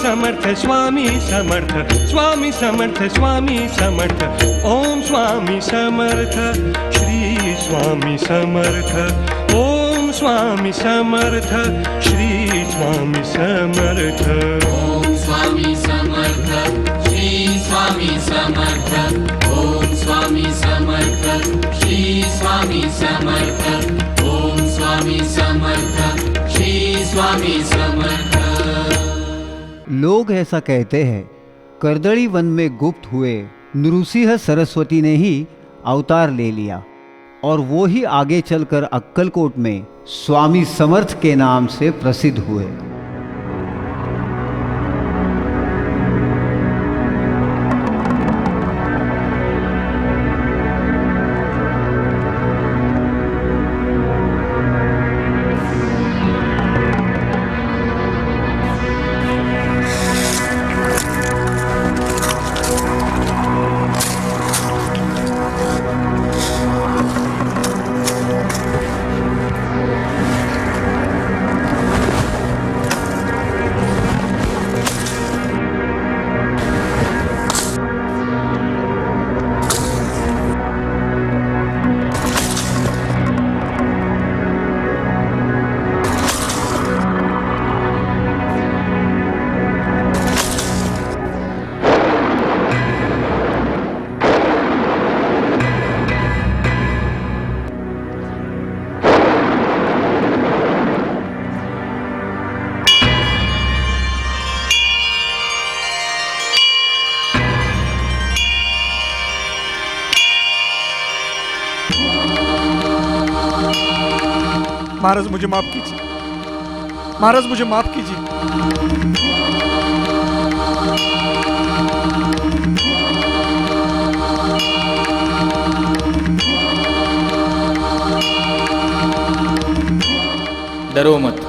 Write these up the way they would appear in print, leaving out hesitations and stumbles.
समर्थ स्वामी समर्थ, स्वामी समर्थ स्वामी समर्थ, ओम स्वामी समर्थ, श्री स्वामी समर्थ, ओम स्वामी समर्थ, श्री स्वामी समर्थ, ओम स्वामी समर्थ, श्री स्वामी समर्थ, ओम स्वामी समर्थ, श्री स्वामी समर्थ, ओम स्वामी समर्थ, श्री स्वामी समर्थ। लोग ऐसा कहते हैं, कर्दली वन में गुप्त हुए नृसिंह सरस्वती ने ही अवतार ले लिया और वो ही आगे चलकर अक्कलकोट में स्वामी समर्थ के नाम से प्रसिद्ध हुए। महाराज मुझे माफ कीजिए, महाराज मुझे माफ कीजिए। डरो मत,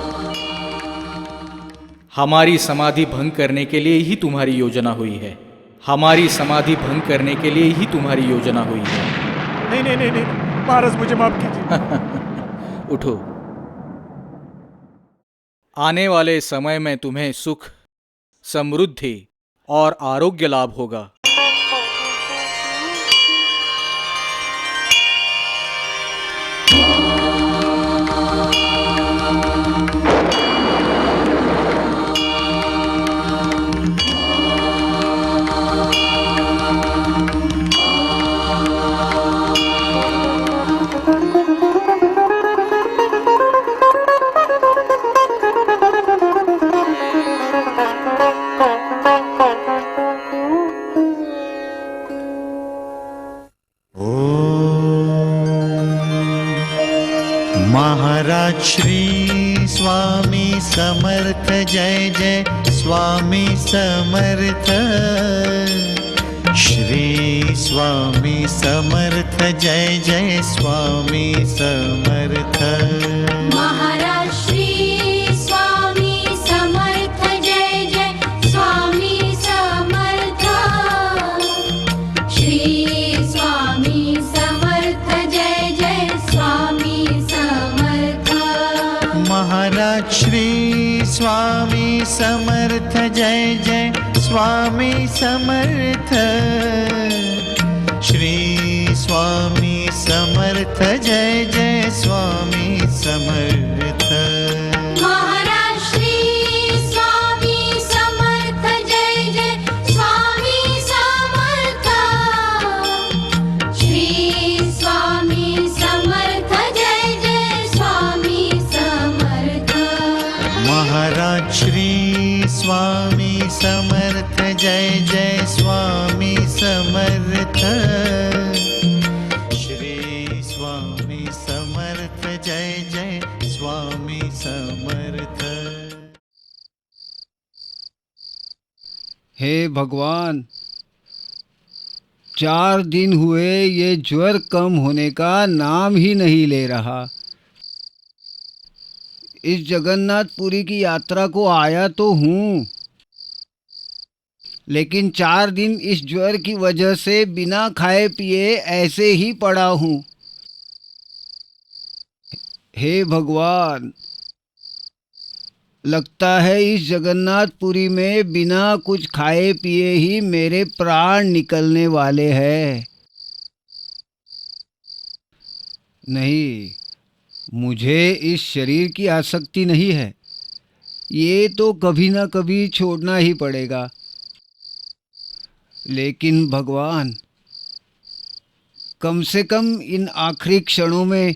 हमारी समाधि भंग करने के लिए ही तुम्हारी योजना हुई है। हमारी समाधि भंग करने के लिए ही तुम्हारी योजना हुई है। नहीं नहीं नहीं नहीं, महाराज मुझे माफ कीजिए। उठो, आने वाले समय में तुम्हें सुख, समृद्धि और आरोग्य लाभ होगा। महाराज श्री स्वामी समर्थ, जय जय स्वामी समर्थ। श्री स्वामी समर्थ, जय जय स्वामी समर्थ। महाराज श्री स्वामी समर्थ, जय जय स्वामी समर्थ। श्री स्वामी समर्थ, जय जय स्वामी समर्थ। महाराज श्री स्वामी समर्थ, जय जय स्वामी समर्थ। श्री स्वामी समर्थ, जय जय स्वामी समर्थ। महाराज श्री स्वामी समर्थ, जय जय स्वामी समर्थ। श्री स्वामी समर्थ, जय जय स्वामी समर्थ। महाराज श्री स्वामी समर्थ, जय जय स्वामी समर्थ। श्री स्वामी समर्थ, जय जय स्वामी समर्थ। हे भगवान, 4 दिन हुए ये ज्वर कम होने का नाम ही नहीं ले रहा। इस जगन्नाथपुरी की यात्रा को आया तो हूँ, लेकिन 4 दिन इस ज्वर की वजह से बिना खाए पिए ऐसे ही पड़ा हूँ। हे भगवान, लगता है इस जगन्नाथपुरी में बिना कुछ खाए पिए ही मेरे प्राण निकलने वाले हैं। नहीं, मुझे इस शरीर की आसक्ति नहीं है। ये तो कभी ना कभी छोड़ना ही पड़ेगा। लेकिन भगवान, कम से कम इन आखिरी क्षणों में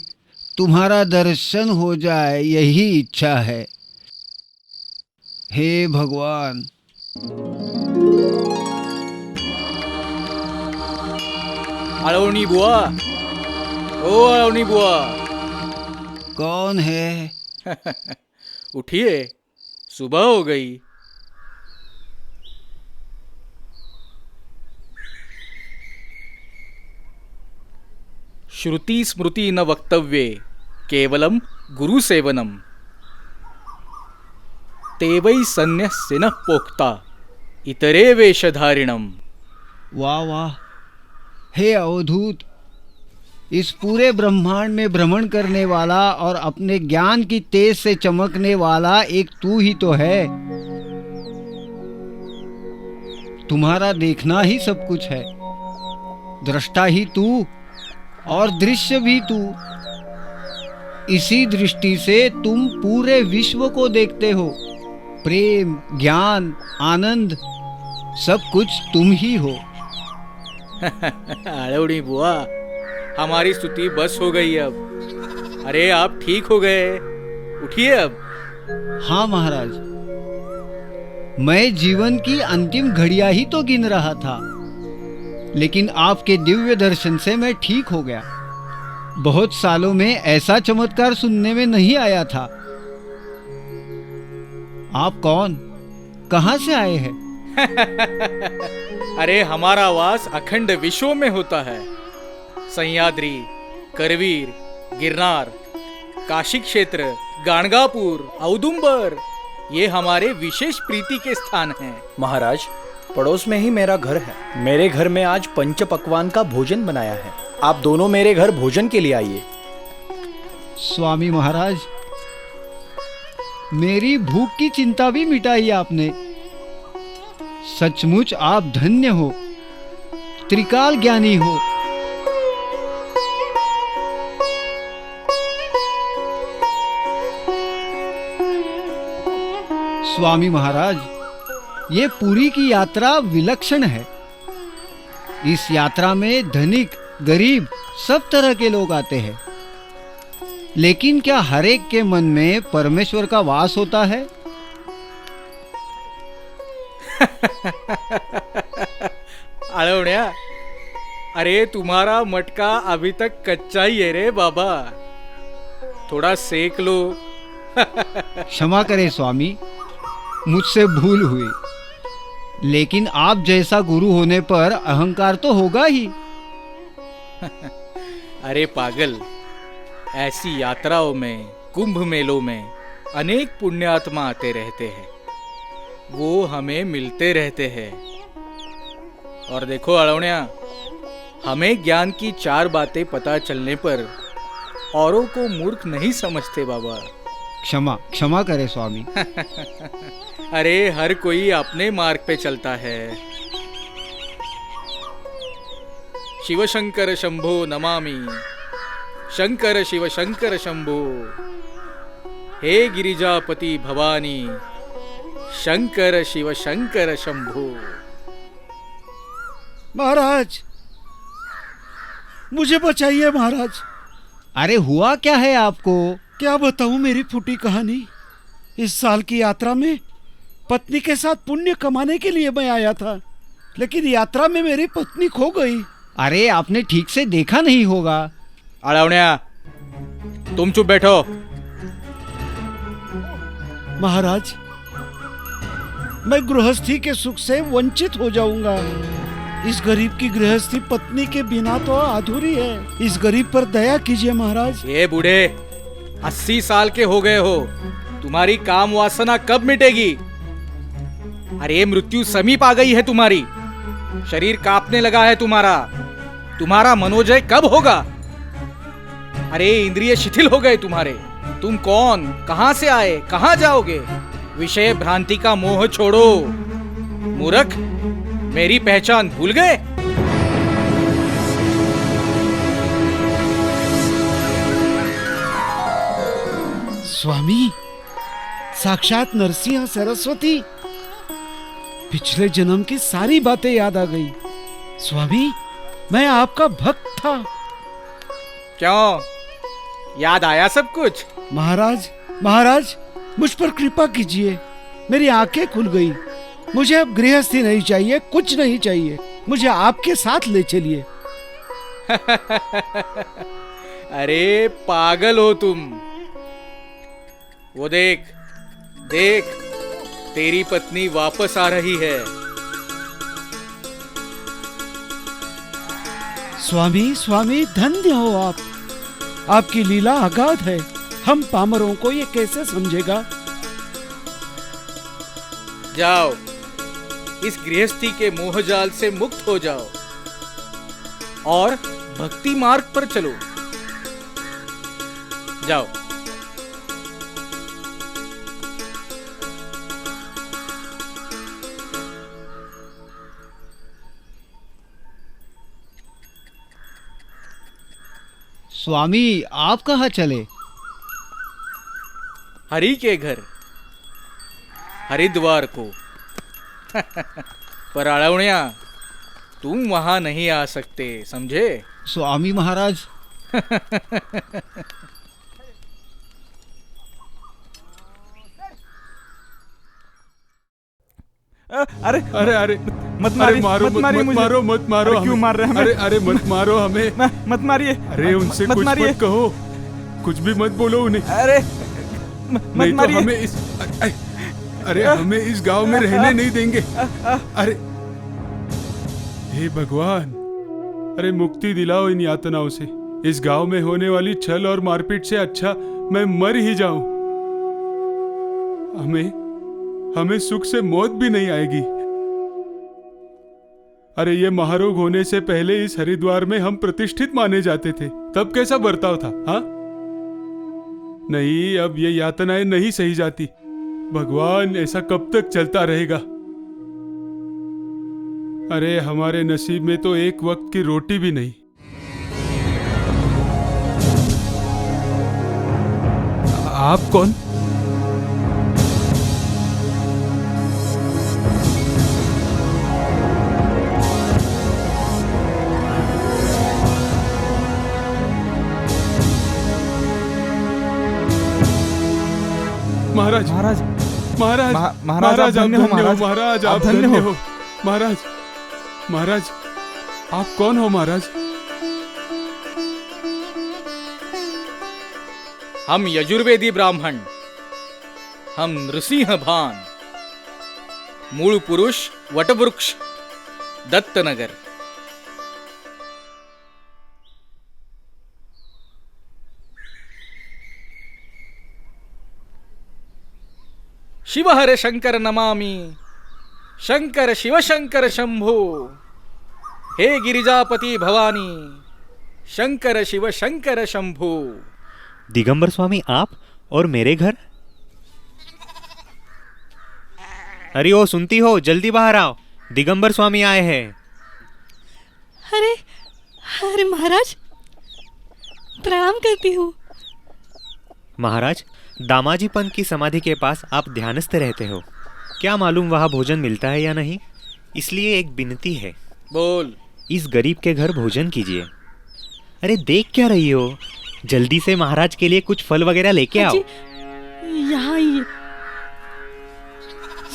तुम्हारा दर्शन हो जाए, यही इच्छा है। हे भगवान। आळवणी बुआ, ओ आळवणी बुआ, कौन है? उठिए, सुबह हो गई। श्रुति स्मृति न वक्तव्ये केवलम गुरु सेवनम तेवै सन्न्यस्य न पोक्ता इतरे वेशधारिणम। वाह वाह, हे अवधूत, इस पूरे ब्रह्मांड में भ्रमण करने वाला और अपने ज्ञान की तेज से चमकने वाला एक तू ही तो है। तुम्हारा देखना ही सब कुछ है, दृष्टा ही तू और दृश्य भी तू। इसी दृष्टि से तुम पूरे विश्व को देखते हो। प्रेम, ज्ञान, आनंद, सब कुछ तुम ही हो। आळवणी बुआ, हमारी स्तुति बस हो गई अब। अरे आप ठीक हो गए, उठिए अब। हाँ महाराज, मैं जीवन की अंतिम घड़ियां ही तो गिन रहा था, लेकिन आपके दिव्य दर्शन से मैं ठीक हो गया। बहुत सालों में ऐसा चमत्कार सुनने में नहीं आया था। आप कौन, कहां से आए हैं? अरे हमारा वास अखंड विश्व में होता है। सह्याद्री, करवीर, गिरनार, काशी क्षेत्र, गाणगापुर, औदुंबर, ये हमारे विशेष प्रीति के स्थान हैं। महाराज, पड़ोस में ही मेरा घर है। मेरे घर में आज पंच पकवान का भोजन बनाया है। आप दोनों मेरे घर भोजन के लिए आइए। स्वामी महाराज, मेरी भूख की चिंता भी मिटाई आपने। सचमुच आप धन्य हो, त्रिकाल ज्ञानी हो। स्वामी महाराज, ये पुरी की यात्रा विलक्षण है। इस यात्रा में धनिक, गरीब, सब तरह के लोग आते हैं। लेकिन क्या हर एक के मन में परमेश्वर का वास होता है? आळवण्या, अरे तुम्हारा मटका अभी तक कच्चा ही है रे बाबा, थोड़ा सेक लो। क्षमा करें स्वामी, मुझसे भूल हुई। लेकिन आप जैसा गुरु होने पर अहंकार तो होगा ही। अरे पागल, ऐसी यात्राओं में, कुंभ मेलों में अनेक पुण्यात्मा आते रहते हैं, वो हमें मिलते रहते हैं। और देखो आळवण्या, हमें ज्ञान की 4 बातें पता चलने पर औरों को मूर्ख नहीं समझते बाबा। क्षमा क्षमा करें स्वामी। अरे हर कोई अपने मार्ग पे चलता है। शिव शंकर शंभो नमामि, शंकर शिव शंकर शंभो, हे गिरिजापति भवानी, शंकर शिव शंकर शंभो। महाराज, मुझे बचाइए महाराज। अरे हुआ क्या है आपको? क्या बताऊं मेरी फूटी कहानी। इस साल की यात्रा में पत्नी के साथ पुण्य कमाने के लिए मैं आया था, लेकिन यात्रा में मेरी पत्नी खो गई। अरे आपने ठीक से देखा नहीं होगा। आळवण्या, तुम चुप बैठो। महाराज, मैं गृहस्थी के सुख से वंचित हो जाऊंगा। इस गरीब की गृहस्थी पत्नी के बिना तो अधूरी है। इस गरीब पर दया कीजिए महाराज। ये बूढ़े 80 साल के हो गए हो, तुम्हारी काम वासना कब मिटेगी? अरे मृत्यु समीप आ गई है तुम्हारी, शरीर कांपने लगा है तुम्हारा मनोजय कब होगा? अरे इंद्रिय शिथिल हो गए तुम्हारे। तुम कौन, कहां से आए, कहां जाओगे? विषय भ्रांति का मोह छोड़ो। मूर्ख, मेरी पहचान भूल गए? स्वामी, साक्षात नरसिंह सरस्वती। पिछले जन्म की सारी बातें याद आ गई। स्वामी, मैं आपका भक्त था। क्यों, याद आया सब कुछ? महाराज, महाराज, मुझ पर कृपा कीजिए। मेरी आंखें खुल गई। मुझे अब गृहस्थी नहीं चाहिए, कुछ नहीं चाहिए। मुझे आपके साथ ले चलिए। अरे पागल हो तुम। वो देख देख, तेरी पत्नी वापस आ रही है। स्वामी, स्वामी, धन्य हो आप। आपकी लीला अगाध है। हम पामरों को ये कैसे समझेगा। जाओ, इस गृहस्थी के मोहजाल से मुक्त हो जाओ और भक्ति मार्ग पर चलो। जाओ। स्वामी, आप कहाँ चले? हरि के घर, हरिद्वार को। पर अड़ौणिया, तुम वहां नहीं आ सकते, समझे? स्वामी महाराज। अरे अरे अरे मत मारिए, मारो, मत मारिए मुझे। मत मारो अरे हमें। क्यों मार रहे हैं हमें? अरे अरे मत मारो हमें। मत मारिए। अरे उनसे मत कुछ मारिए। मत कहो, कुछ भी मत बोलो उन्हें। अरे मत नहीं तो मारिए। हमें अरे हमें इस गांव में रहने नहीं देंगे। अरे हे भगवान, अरे मुक्ति दिलाओ इन यातनाओं से। इस गांव में होने वाली छल और मारपीट से अच्छा मैं मर ही जाऊं। हमें सुख से मौत भी नहीं आएगी। अरे ये महारोग होने से पहले इस हरिद्वार में हम प्रतिष्ठित माने जाते थे, तब कैसा बर्ताव था? हाँ, नहीं, अब ये यातनाएं नहीं सही जाती। भगवान, ऐसा कब तक चलता रहेगा? अरे हमारे नसीब में तो एक वक्त की रोटी भी नहीं। आप कौन? महाराज, महाराज, महाराज, महाराज, आप धन्य हो, महाराज। महाराज, आप धन्य हो। महाराज, महाराज, आप कौन हो महाराज? हम यजुर्वेदी ब्राह्मण, हम नृसिंह भान, मूल पुरुष वटवृक्ष, दत्तनगर। शिव हर शंकर नमामि, शंकर शिव शंकर शंभो। हे गिरिजापति भवानी, शंकर शिव शंकर शंभो। दिगंबर स्वामी, आप और मेरे घर? अरे ओ, सुनती हो? जल्दी बाहर आओ, दिगंबर स्वामी आए हैं। अरे अरे महाराज, प्रणाम करती हूँ। महाराज, दामाजी पंत की समाधि के पास आप ध्यानस्थ रहते हो। क्या मालूम वहाँ भोजन मिलता है या नहीं, इसलिए एक विनती है। बोल। इस गरीब के घर भोजन कीजिए। अरे देख क्या रही हो, जल्दी से महाराज के लिए कुछ फल वगैरह लेके आओ। यहाँ आइए।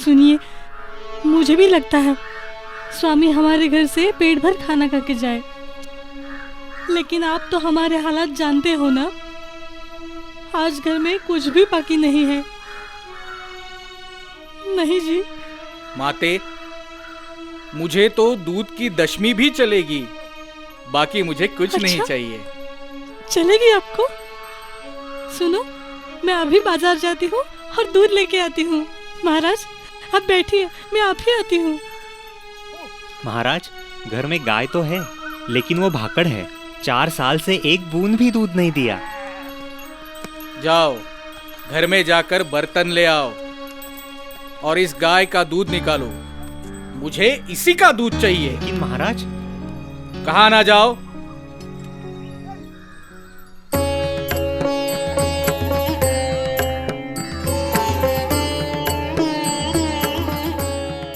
सुनिए, मुझे भी लगता है स्वामी हमारे घर से पेट भर खाना खा के जाए, लेकिन आप तो हमारे हालात जानते हो ना। आज घर में कुछ भी बाकी नहीं है। नहीं जी। माते, मुझे तो दूध की दशमी भी चलेगी, बाकी मुझे कुछ नहीं चाहिए। चलेगी आपको? सुनो, मैं अभी बाजार जाती हूँ और दूध लेके आती हूँ। महाराज, आप बैठिए, मैं आप ही आती हूँ। महाराज, घर में गाय तो है, लेकिन वो भाकड़ है। 4 साल से एक बूंद भी दूध नहीं दिया। जाओ, घर में जाकर बर्तन ले आओ। और इस गाय का दूध निकालो। मुझे इसी का दूध चाहिए। लेकिन महाराज, कहाँ ना जाओ।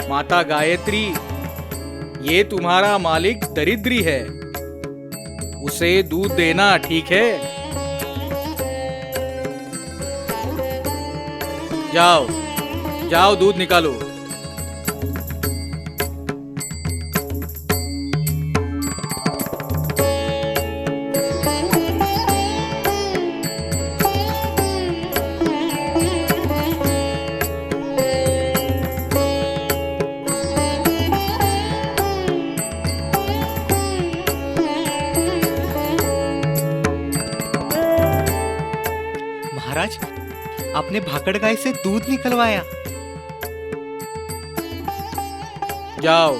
माता गायत्री, ये तुम्हारा मालिक दरिद्री है, उसे दूध देना, ठीक है? जाओ जाओ, दूध निकालो। महाराज, आपने भाकड़ गाय से दूध निकलवाया। जाओ,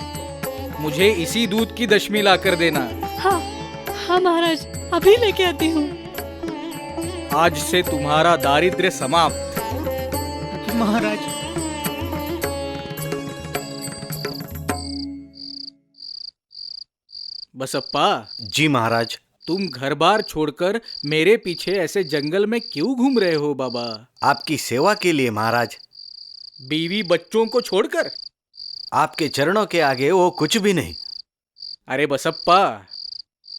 मुझे इसी दूध की दशमी ला कर देना। हाँ हाँ महाराज, अभी लेके आती हूँ। आज से तुम्हारा दारिद्र्य समाप्त। महाराज, बसप्पा, जी महाराज। तुम घर बार छोड़कर मेरे पीछे ऐसे जंगल में क्यों घूम रहे हो बाबा? आपकी सेवा के लिए महाराज। बीवी बच्चों को छोड़कर? आपके चरणों के आगे वो कुछ भी नहीं। अरे बसप्पा,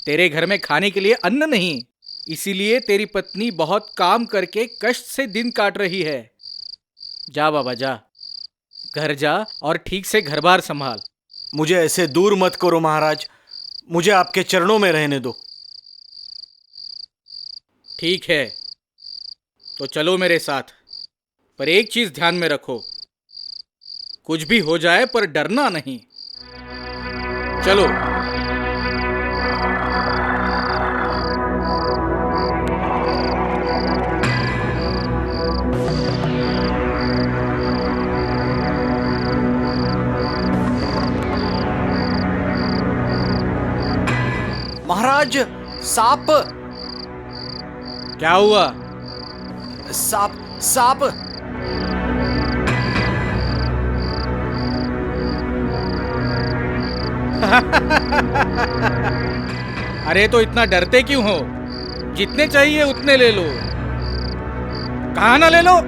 तेरे घर में खाने के लिए अन्न नहीं, इसीलिए तेरी पत्नी बहुत काम करके कष्ट से दिन काट रही है। जा बाबा जा, घर जा और ठीक से घर बार संभाल। मुझे ऐसे दूर मत करो महाराज, मुझे आपके चरणों में रहने दो। ठीक है, तो चलो मेरे साथ, पर एक चीज ध्यान में रखो, कुछ भी हो जाए पर डरना नहीं। चलो। महाराज, सांप। क्या हुआ? सांप सांप। अरे तो इतना डरते क्यों हो? जितने चाहिए उतने ले लो। कहाँ ना ले लो?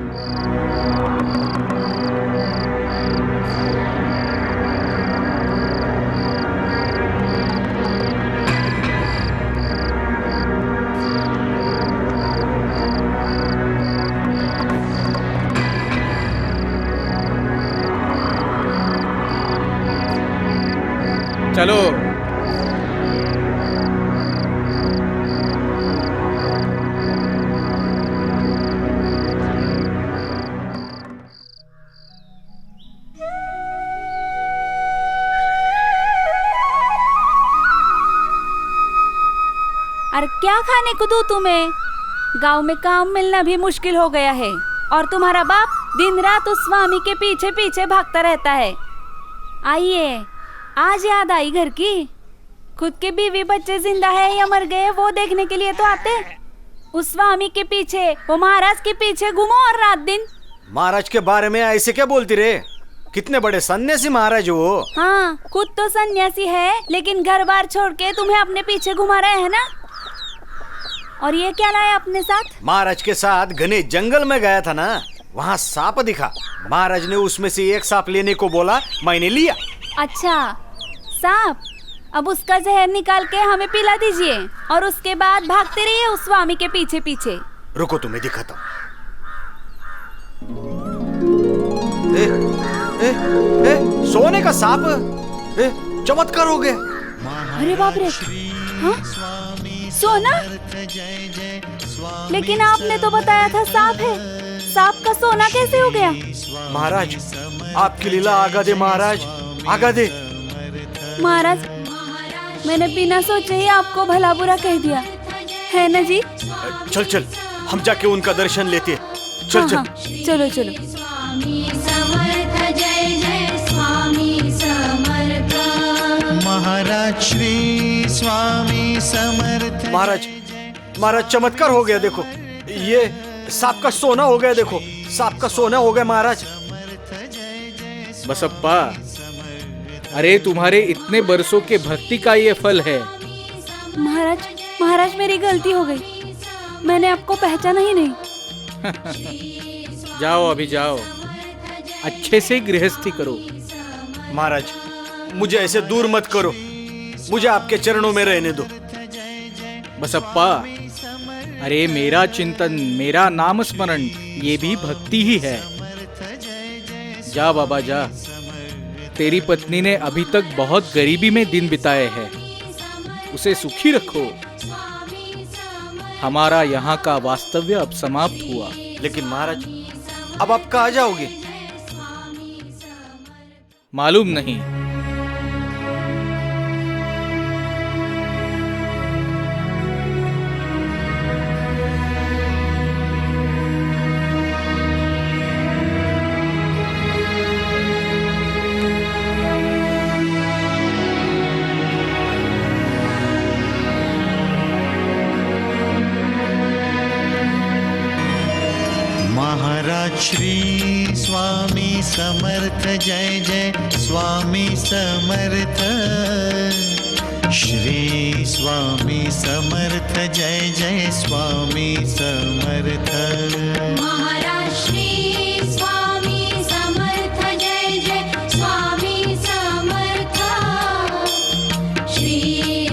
चलो। अरे क्या खाने को दूं तुम्हें? गांव में काम मिलना भी मुश्किल हो गया है और तुम्हारा बाप दिन रात उस स्वामी के पीछे पीछे भागता रहता है। आइए, आज याद आई घर की। खुद के बीवी बच्चे जिंदा है या मर गए वो देखने के लिए तो आते। उस स्वामी के पीछे, वो महाराज के पीछे घूमो और रात दिन। महाराज के बारे में ऐसे क्या बोलती रे? कितने बड़े सन्यासी महाराज हो। हाँ, खुद तो सन्यासी है, लेकिन घर बार छोड़ के तुम्हें अपने पीछे घुमा रहे हैं ना। और ये क्या लाया अपने साथ? महाराज के साथ घने जंगल में गया था ना, वहाँ सांप दिखा। महाराज ने उसमें से एक सांप लेने को बोला, मैंने लिया। अच्छा, सांप। अब उसका जहर निकाल के हमें पिला दीजिए और उसके बाद भागते रहिए उस स्वामी के पीछे पीछे। रुको, तुम्हें दिखाता हूँ। सोने का सांप। चमत्कार हो गया। अरे बाप रे, हाँ? सोना? लेकिन आपने तो बताया था सांप है। सांप का सोना कैसे हो गया? महाराज, आपकी लीला आगा दे महाराज, आगा दे। महाराज, मैंने बिना सोचे ही आपको भला बुरा कह दिया है ना जी। चल चल, हम जाके उनका दर्शन लेते। चल हाँ, चल। हाँ, चलो चलो। स्वामी समर्थ, जय जय स्वामी समर्थ। महाराज श्री स्वामी समर्थ। महाराज, महाराज चमत्कार हो गया। देखो, ये सांप का सोना हो गया। देखो, सांप का सोना हो गया महाराज। बसप्पा, अरे तुम्हारे इतने बरसों के भक्ति का ये फल है। महाराज, महाराज मेरी गलती हो गई, मैंने आपको पहचाना ही नहीं। जाओ अभी जाओ, अच्छे से गृहस्थी करो। महाराज, मुझे ऐसे दूर मत करो, मुझे आपके चरणों में रहने दो। बसप्पा, अरे मेरा चिंतन, मेरा नाम स्मरण, ये भी भक्ति ही है। जा बाबा जा, तेरी पत्नी ने अभी तक बहुत गरीबी में दिन बिताए हैं, उसे सुखी रखो। हमारा यहाँ का वास्तव्य अब समाप्त हुआ। लेकिन महाराज, अब आप कहाँ जाओगे? मालूम नहीं। महाराज श्री स्वामी समर्थ, जय जय स्वामी समर्थ। श्री स्वामी समर्थ, जय जय स्वामी समर्थ। महाराज श्री स्वामी समर्थ, जय जय स्वामी समर्थ। श्री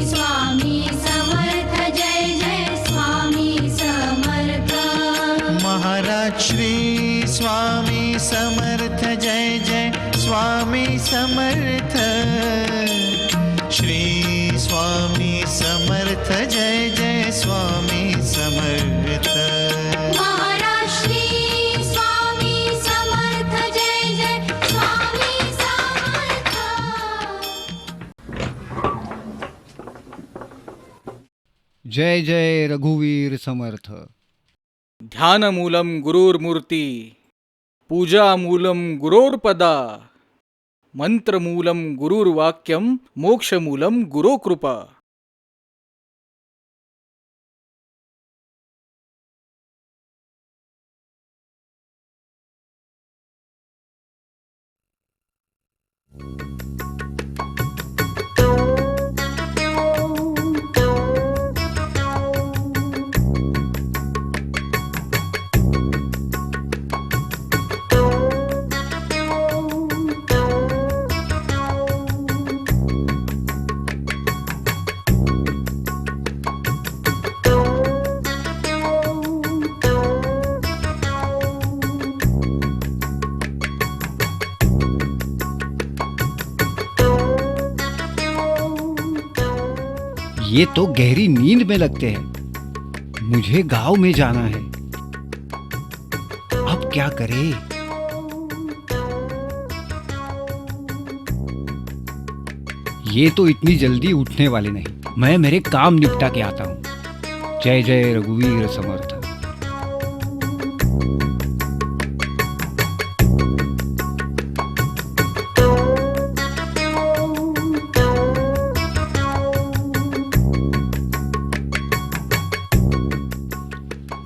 स्वामी समर्थ, जय जय स्वामी समर्थ। महाराज श्री स्वामी समर्थ, जय जय स्वामी समर्थ। श्री स्वामी समर्थ, जय जय स्वामी समर्थ। महाराज श्री स्वामी समर्थ, जय जय स्वामी समर्थ। जय जय रघुवीर समर्थ। ध्यानमूलं गुरुर्मूर्ति, पूजामूलं गुरोर्पदा, मंत्रमूलं गुरुर्वाक्यं, मोक्षमूलं गुरोकृपा। ये तो गहरी नींद में लगते हैं। मुझे गांव में जाना है, अब क्या करें? ये तो इतनी जल्दी उठने वाले नहीं। मैं मेरे काम निपटा के आता हूँ। जय जय रघुवीर समर्थ।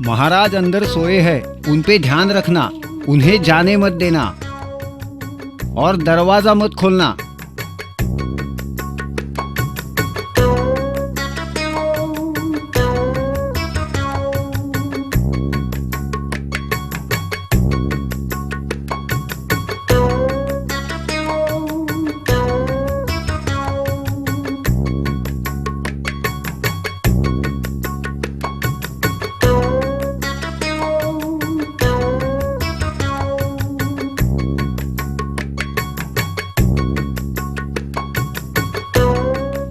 महाराज अंदर सोए हैं, उन पे ध्यान रखना, उन्हें जाने मत देना और दरवाजा मत खोलना।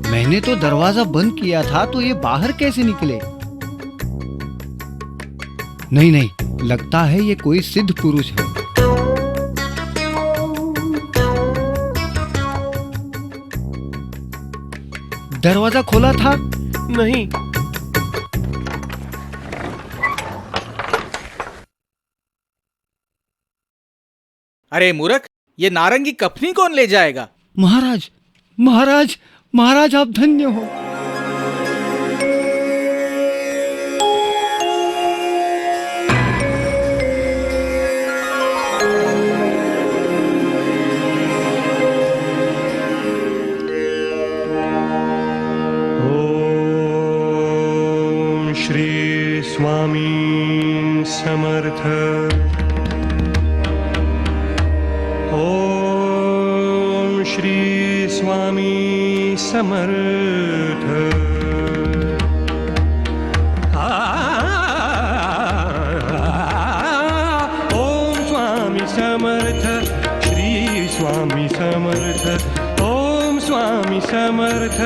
मैंने तो दरवाजा बंद किया था, तो ये बाहर कैसे निकले? नहीं नहीं, लगता है ये कोई सिद्ध पुरुष है। दरवाजा खोला था? नहीं। अरे मूर्ख, ये नारंगी कफनी कौन ले जाएगा? महाराज, महाराज, महाराज आप धन्य हो। स्वामी समर्थ। ओम श्री स्वामी समर्थ। ओम स्वामी समर्थ श्री स्वामी समर्थ। ओम स्वामी समर्थ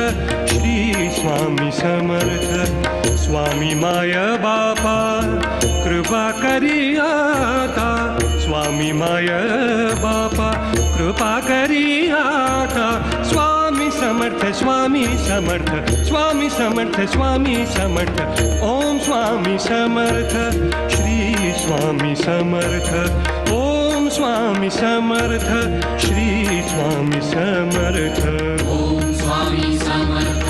श्री स्वामी समर्थ। स्वामी माया बापा कृपा करी आता। स्वामी माया बापा कृपा करी आता। स्वामी समर्थ स्वामी समर्थ स्वामी समर्थ स्वामी समर्थ। ओम स्वामी समर्थ श्री स्वामी समर्थ। ओम स्वामी समर्थ श्री स्वामी समर्थ। ओम स्वामी समर्थ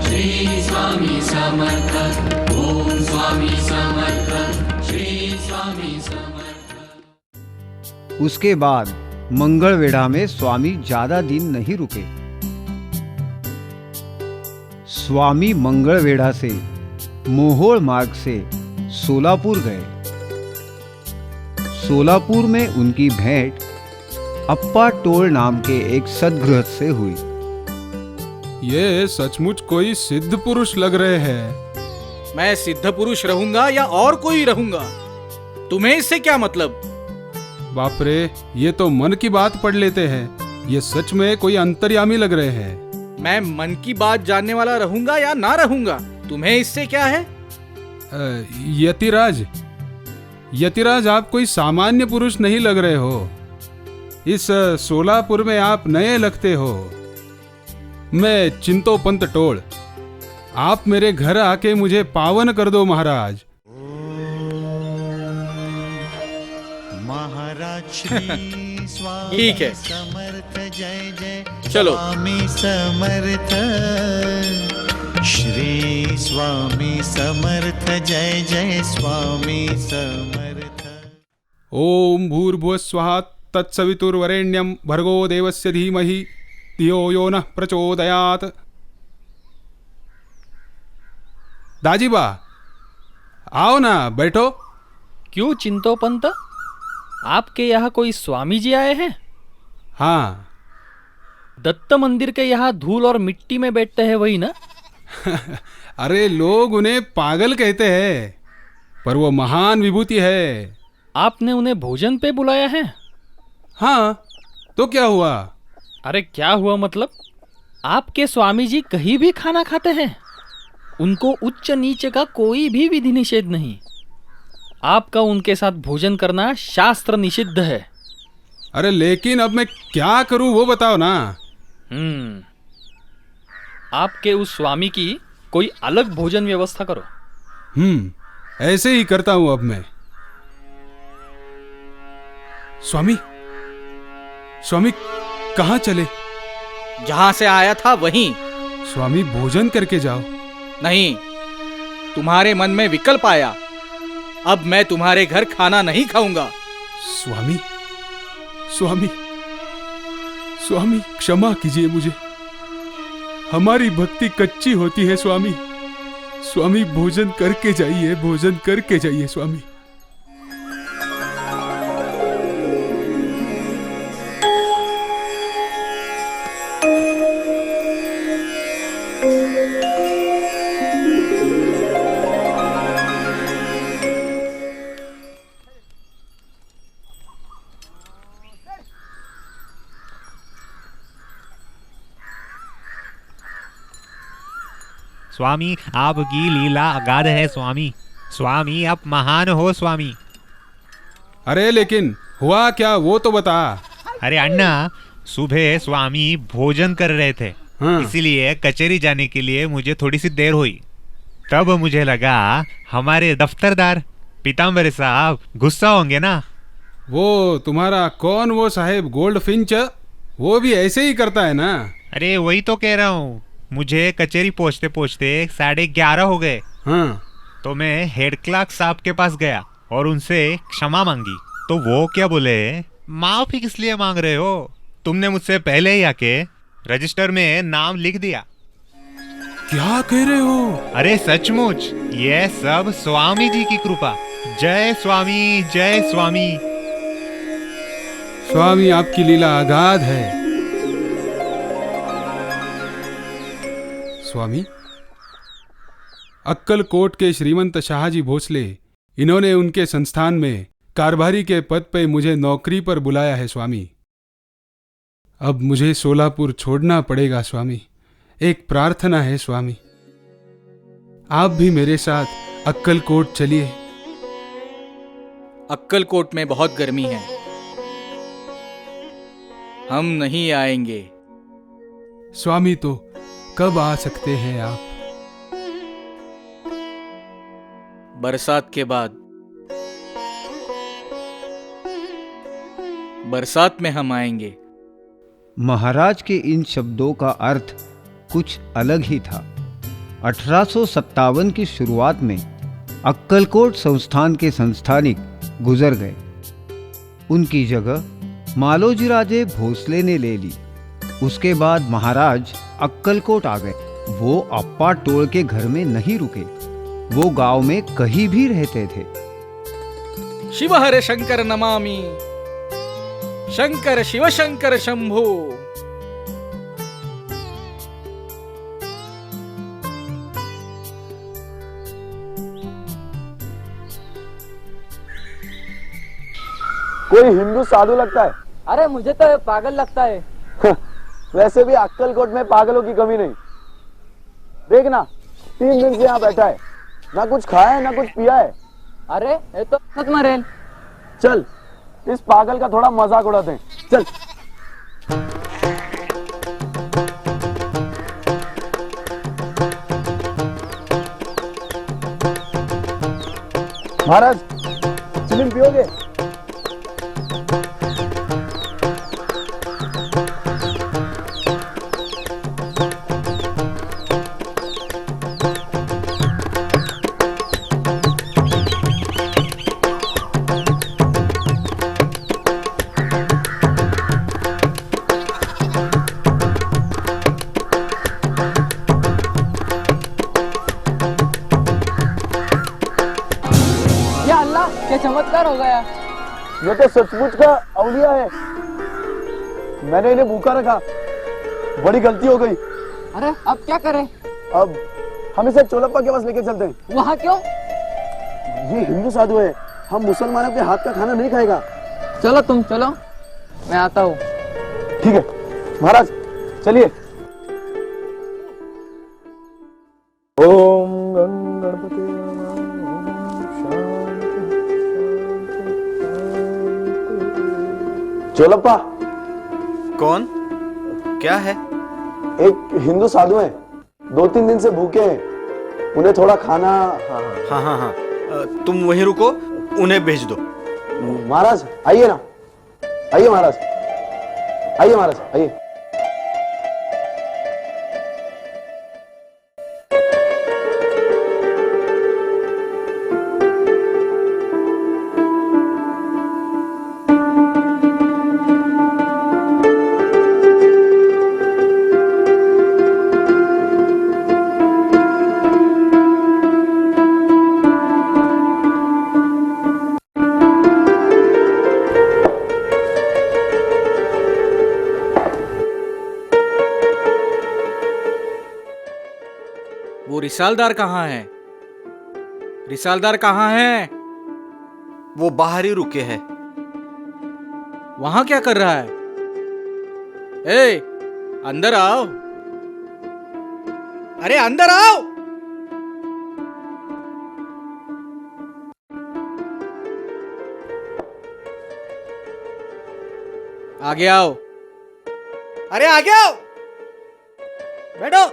श्री स्वामी समर्थ। ओम स्वामी समर्थ श्री स्वामी समर्थ। उसके बाद मंगलवेढ़ा में स्वामी ज्यादा दिन नहीं रुके। स्वामी मंगलवेढ़ा से मोहोळ मार्ग से सोलापुर गए। सोलापुर में उनकी भेंट अप्पा टोल नाम के एक सद्गृहस्थ से हुई। ये सचमुच कोई सिद्ध पुरुष लग रहे हैं। मैं सिद्ध पुरुष रहूंगा या और कोई रहूंगा, तुम्हें इससे क्या मतलब? बाप रे, ये तो मन की बात पढ़ लेते हैं। ये सच में कोई अंतर्यामी लग रहे हैं। मैं मन की बात जानने वाला रहूंगा या ना रहूंगा, तुम्हें इससे क्या है? यतिराज, यतिराज, आप कोई सामान्य पुरुष नहीं लग रहे हो। इस सोलापुर में आप नए लगते हो। मैं चिंतोपंत टोल, आप मेरे घर आके मुझे पावन कर दो महाराज। महाराज श्री स्वामी ठीक है, समर्थ जय जय चलो। स्वामी समर्थ श्री स्वामी समर्थ जय जय स्वामी समर्थ। ओम भूर्भुवः स्वः तत्सवितुर्वरेण्यं भर्गो देवस्य धीमहि धियो यो नः प्रचोदयात्। दाजीबा, आओ ना, बैठो। क्यों चिंतोपंत, आपके यहाँ कोई स्वामी जी आए हैं? हाँ। दत्त मंदिर के यहाँ धूल और मिट्टी में बैठते हैं, वही ना? अरे लोग उन्हें पागल कहते हैं, पर वो महान विभूति है। आपने उन्हें भोजन पे बुलाया है? हाँ, तो क्या हुआ? अरे क्या हुआ मतलब? आपके स्वामी जी कहीं भी खाना खाते हैं, उनको उच्च नीच का कोई भी विधि निषेध नहीं। आपका उनके साथ भोजन करना शास्त्र निषिद्ध है। अरे लेकिन अब मैं क्या करूं वो बताओ ना। आपके उस स्वामी की कोई अलग भोजन व्यवस्था करो। ऐसे ही करता हूं अब मैं। स्वामी, स्वामी कहाँ चले? जहां से आया था वहीं। स्वामी भोजन करके जाओ। नहीं, तुम्हारे मन में विकल्प आया। अब मैं तुम्हारे घर खाना नहीं खाऊंगा। स्वामी, स्वामी, स्वामी क्षमा कीजिए मुझे। हमारी भक्ति कच्ची होती है स्वामी। स्वामी भोजन करके जाइए, भोजन करके जाइए स्वामी। स्वामी, आपकी लीला अगाध है स्वामी। स्वामी, आप महान हो स्वामी। अरे लेकिन हुआ क्या वो तो बता। अरे अन्ना, सुबह स्वामी भोजन कर रहे थे। इसीलिए कचहरी जाने के लिए मुझे थोड़ी सी देर हुई। तब मुझे लगा हमारे दफ्तरदार पीताम्बर साहब गुस्सा होंगे ना। वो तुम्हारा कौन, वो साहेब गोल्ड फिंच, वो भी ऐसे ही करता है ना। अरे वही तो कह रहा हूँ, मुझे कचहरी पहुँचते पहुँचते 11:30 हो गए। तो मैं हेड क्लर्क साहब के पास गया और उनसे क्षमा मांगी। तो वो क्या बोले, माफी किस लिए मांग रहे हो? तुमने मुझसे पहले ही आके रजिस्टर में नाम लिख दिया। क्या कह रहे हो? अरे सचमुच ये सब स्वामी जी की कृपा। जय स्वामी, जय स्वामी। स्वामी आपकी लीला अगाध है। स्वामी, अक्कलकोट के श्रीमंत शाहजी भोसले, इन्होंने उनके संस्थान में कारभारी के पद पे मुझे नौकरी पर बुलाया है स्वामी। अब मुझे सोलापुर छोड़ना पड़ेगा स्वामी। एक प्रार्थना है स्वामी, आप भी मेरे साथ अक्कलकोट चलिए। अक्कलकोट में बहुत गर्मी है, हम नहीं आएंगे। स्वामी तो कब आ सकते हैं आप? बरसात के बाद। बरसात में हम आएंगे। महाराज के इन शब्दों का अर्थ कुछ अलग ही था। 1857 की शुरुआत में अक्कलकोट संस्थान के संस्थानिक गुजर गए। उनकी जगह मालोजी राजे भोसले ने ले ली। उसके बाद महाराज अक्कलकोट आ गए। वो अप्पा टोळ के घर में नहीं रुके, वो गांव में कहीं भी रहते थे। शिव हर शंकर नमामि, शंकर शिव शंकर शंभो। कोई हिंदू साधु लगता है। अरे मुझे तो पागल लगता है। वैसे भी अक्कलकोट में पागलों की कमी नहीं। देखना 3 दिन से यहाँ बैठा है, ना कुछ खाया है ना कुछ पिया है। अरे ये तो मत मरेल। चल इस पागल का थोड़ा मजाक उड़ाते हैं, चल। महाराज चिलिम पियोगे? क्या चमत्कार हो गया। ये तो सचमुच का अवलिया है। मैंने इन्हें भूखा रखा, बड़ी गलती हो गई। अरे अब क्या करें? अब हम इसे चोलप्पा के पास लेके चलते हैं। वहाँ क्यों? ये हिंदू साधु है, हम मुसलमानों के हाथ का खाना नहीं खाएगा। चलो तुम चलो, मैं आता हूँ। ठीक है महाराज, चलिए। ओम गणपति चोलप्पा। कौन? क्या है? एक हिंदू साधु है, 2-3 दिन से भूखे हैं, उन्हें थोड़ा खाना। हाँ हाँ हाँ, तुम वहीं रुको, उन्हें भेज दो। महाराज आइए ना, आइए महाराज, आइए महाराज, आइए। वो रिसालदार कहाँ है? रिसालदार कहाँ है? वो बाहर ही रुके हैं। वहां क्या कर रहा है? ए, अंदर आओ। अरे अंदर आओ। आगे आओ। अरे आगे आओ, बैठो।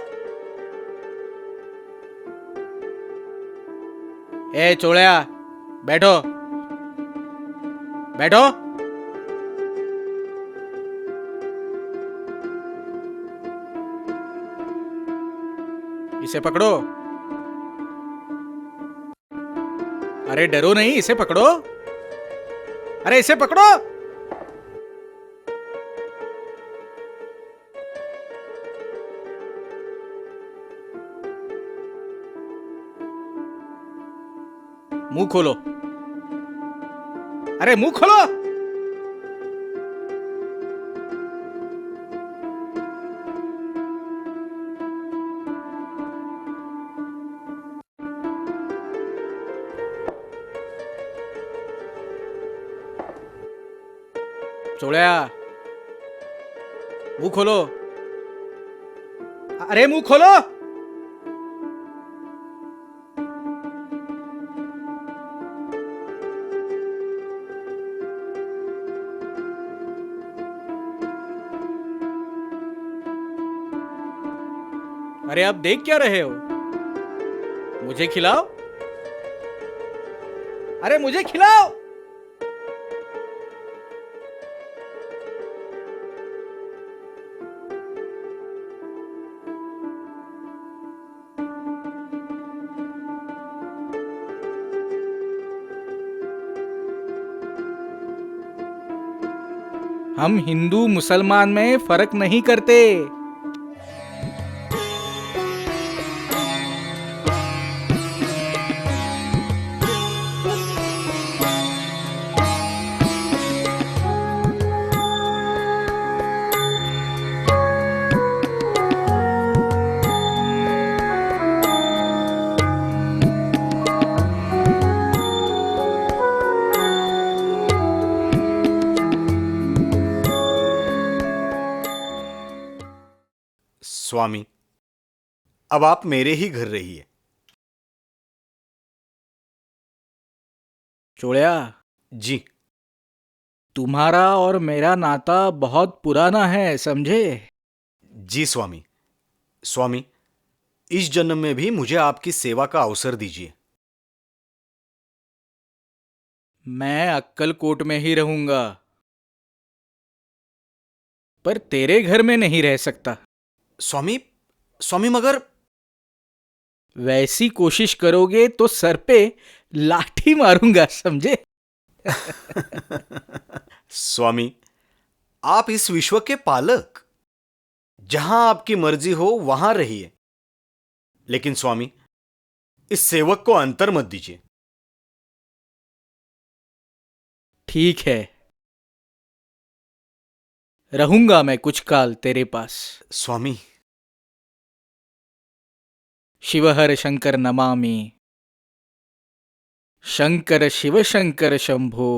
ए चोड़िया, बैठो बैठो। इसे पकड़ो। अरे डरो नहीं, इसे पकड़ो। अरे इसे पकड़ो। मुंह खोलो। अरे मुंह खोलो। चोड़या, मुंह खोलो। अरे मुंह खोलो। अरे आप देख क्या रहे हो? मुझे खिलाओ। अरे मुझे खिलाओ। हम हिंदू मुसलमान में फर्क नहीं करते। स्वामी, अब आप मेरे ही घर रहिए। चोड़या जी। तुम्हारा और मेरा नाता बहुत पुराना है, समझे? जी स्वामी। स्वामी, इस जन्म में भी मुझे आपकी सेवा का अवसर दीजिए। मैं अक्कलकोट में ही रहूंगा, पर तेरे घर में नहीं रह सकता। स्वामी मगर वैसी कोशिश करोगे तो सर पे लाठी मारूंगा, समझे? स्वामी, आप इस विश्व के पालक, जहां आपकी मर्जी हो वहां रहिए, लेकिन स्वामी इस सेवक को अंतर मत दीजिए। ठीक है, रहूंगा मैं कुछ काल तेरे पास। स्वामी। शिवहर शंकर नमामि, शंकर शिव शंकर शंभो।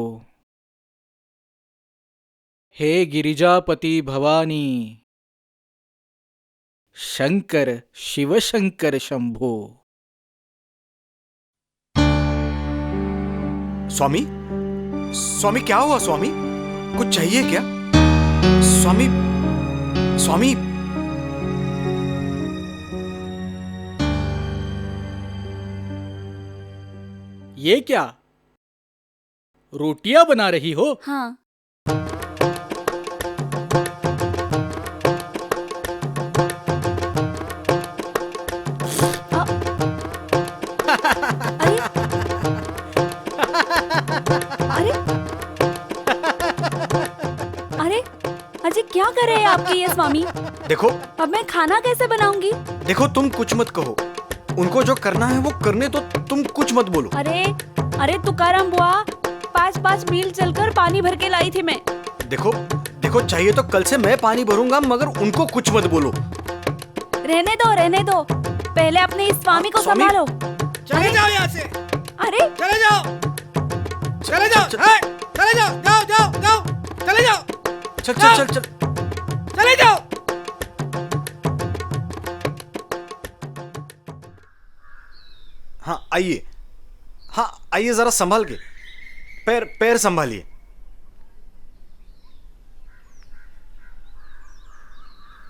हे गिरिजापति भवानी, शंकर शिव शंकर शंभो। स्वामी, स्वामी क्या हुआ? स्वामी कुछ चाहिए क्या? स्वामी, स्वामी। ये क्या, रोटियां बना रही हो? हाँ। अरे अजय, क्या कर रहे हैं आपके ये स्वामी? देखो, अब मैं खाना कैसे बनाऊंगी? देखो, तुम कुछ मत कहो, उनको जो करना है वो करने दो, तुम कुछ मत बोलो। अरे तुकाराम बुआ, 5 मील चलकर पानी भर के लाई थी मैं। देखो चाहिए तो कल से मैं पानी भरूंगा, मगर उनको कुछ मत बोलो। रहने दो, पहले अपने इस स्वामी को संभालो। चले जाओ यहाँ से। अरे चले जाओ, चले जाओ, चले जाओ, जाओ, चले जाओ। चल। चले जाओ। हाँ आइए जरा संभाल के, पैर संभालिए।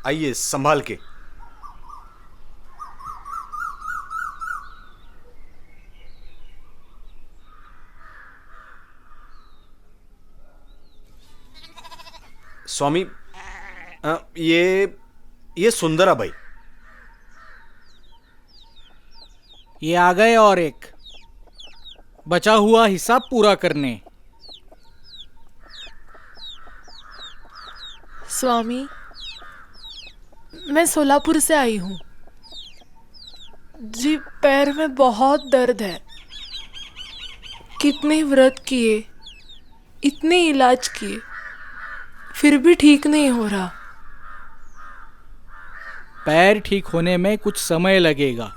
आइए संभाल के। स्वामी, ये सुंदरा भाई। ये आ गए और एक बचा हुआ हिसाब पूरा करने। स्वामी, मैं सोलापुर से आई हूँ जी। पैर में बहुत दर्द है। कितने व्रत किए, इतने इलाज किए, फिर भी ठीक नहीं हो रहा। पैर ठीक होने में कुछ समय लगेगा।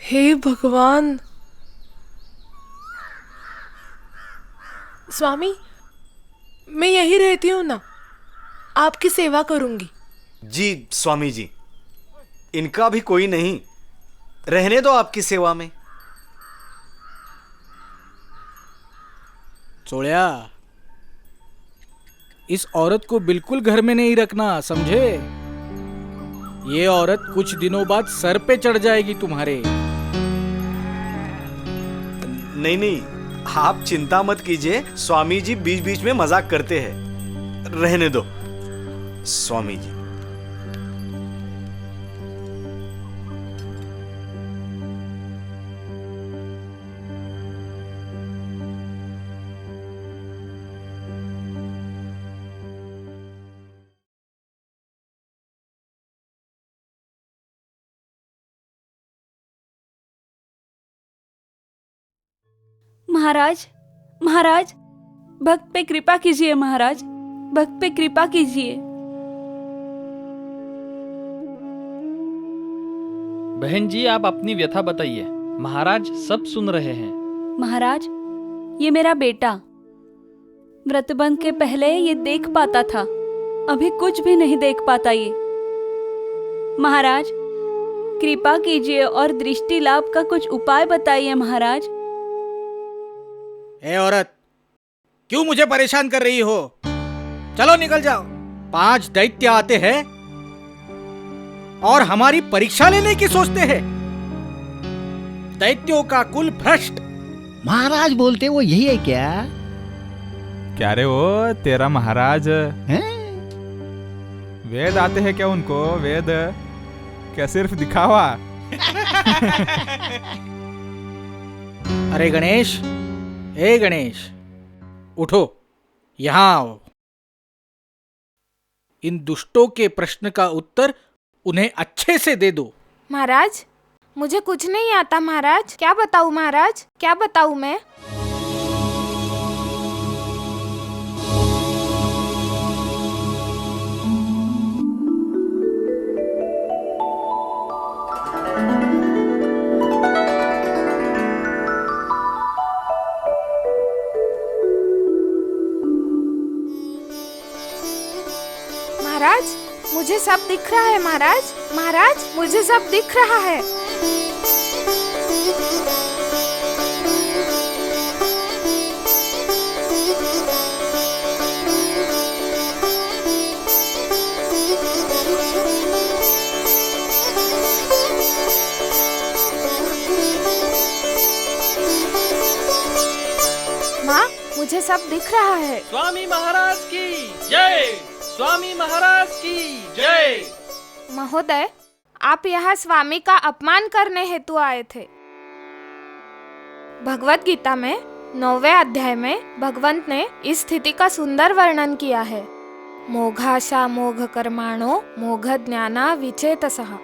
हे भगवान। स्वामी, मैं यही रहती हूँ ना, आपकी सेवा करूंगी। जी स्वामी जी, इनका भी कोई नहीं, रहने दो आपकी सेवा में। चोड़िया, इस औरत को बिल्कुल घर में नहीं रखना, समझे? ये औरत कुछ दिनों बाद सर पे चढ़ जाएगी तुम्हारे। नहीं नहीं, आप चिंता मत कीजिए, स्वामी जी बीच बीच में मजाक करते हैं, रहने दो स्वामी जी। महाराज, महाराज, भक्त पे कृपा कीजिए महाराज, भक्त पे कृपा कीजिए। बहन जी, आप अपनी व्यथा बताइए, महाराज सब सुन रहे हैं। महाराज, ये मेरा बेटा व्रतबंध के पहले ये देख पाता था, अभी कुछ भी नहीं देख पाता ये। महाराज, कृपा कीजिए और दृष्टि लाभ का कुछ उपाय बताइए महाराज। ए औरत, क्यों मुझे परेशान कर रही हो? चलो निकल जाओ। 5 दैत्य आते हैं और हमारी परीक्षा लेने की सोचते हैं। दैत्यों का कुल भ्रष्ट। महाराज बोलते वो यही है क्या? क्या रे वो तेरा महाराज हैं? वेद आते हैं क्या उनको? वेद क्या सिर्फ दिखावा? अरे गणेश, हे गणेश, उठो, यहां आओ। इन दुष्टों के प्रश्न का उत्तर उन्हें अच्छे से दे दो। महाराज, मुझे कुछ नहीं आता महाराज। क्या बताऊं महाराज, क्या बताऊं मैं? महाराज, मुझे सब दिख रहा है महाराज। महाराज, मुझे सब दिख रहा है। माँ, मुझे सब दिख रहा है। स्वामी महाराज की जय, स्वामी महाराज की जय। महोदय, आप यहाँ स्वामी का अपमान करने हेतु आए थे। भगवत गीता में 9वें अध्याय में भगवंत ने इस स्थिति का सुंदर वर्णन किया है। मोघाशा मोघ कर्माणो मोघ ज्ञाना विचेतसः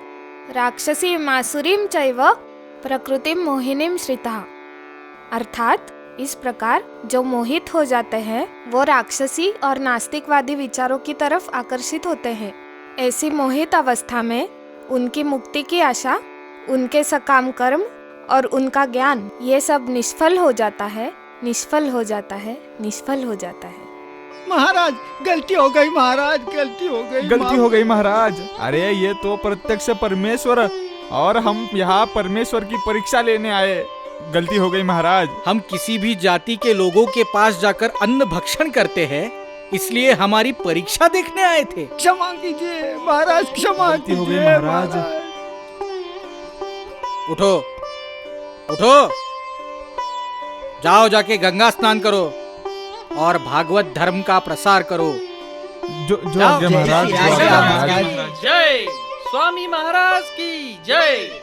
राक्षसी मासुरीम चैव प्रकृतिम मोहिनीम श्रितः। अर्थात इस प्रकार जो मोहित हो जाते हैं वो राक्षसी और नास्तिकवादी विचारों की तरफ आकर्षित होते हैं। ऐसी मोहित अवस्था में उनकी मुक्ति की आशा, उनके सकाम कर्म और उनका ज्ञान, ये सब निष्फल हो जाता है, निष्फल हो जाता है, निष्फल हो जाता है। महाराज, गलती हो गई महाराज, गलती हो गई, गलती हो गई महाराज। अरे ये तो प्रत्यक्ष परमेश्वर, और हम यहाँ परमेश्वर की परीक्षा लेने आए। गलती हो गई महाराज। हम किसी भी जाति के लोगों के पास जाकर अन्न भक्षण करते हैं, इसलिए हमारी परीक्षा देखने आए थे। क्षमा कीजिए महाराज, क्षमा कीजिए। हो गई महाराज। उठो, उठो, जाओ जाके गंगा स्नान करो और भागवत धर्म का प्रसार करो। जो आज्ञा महाराज। जय स्वामी महाराज की जय।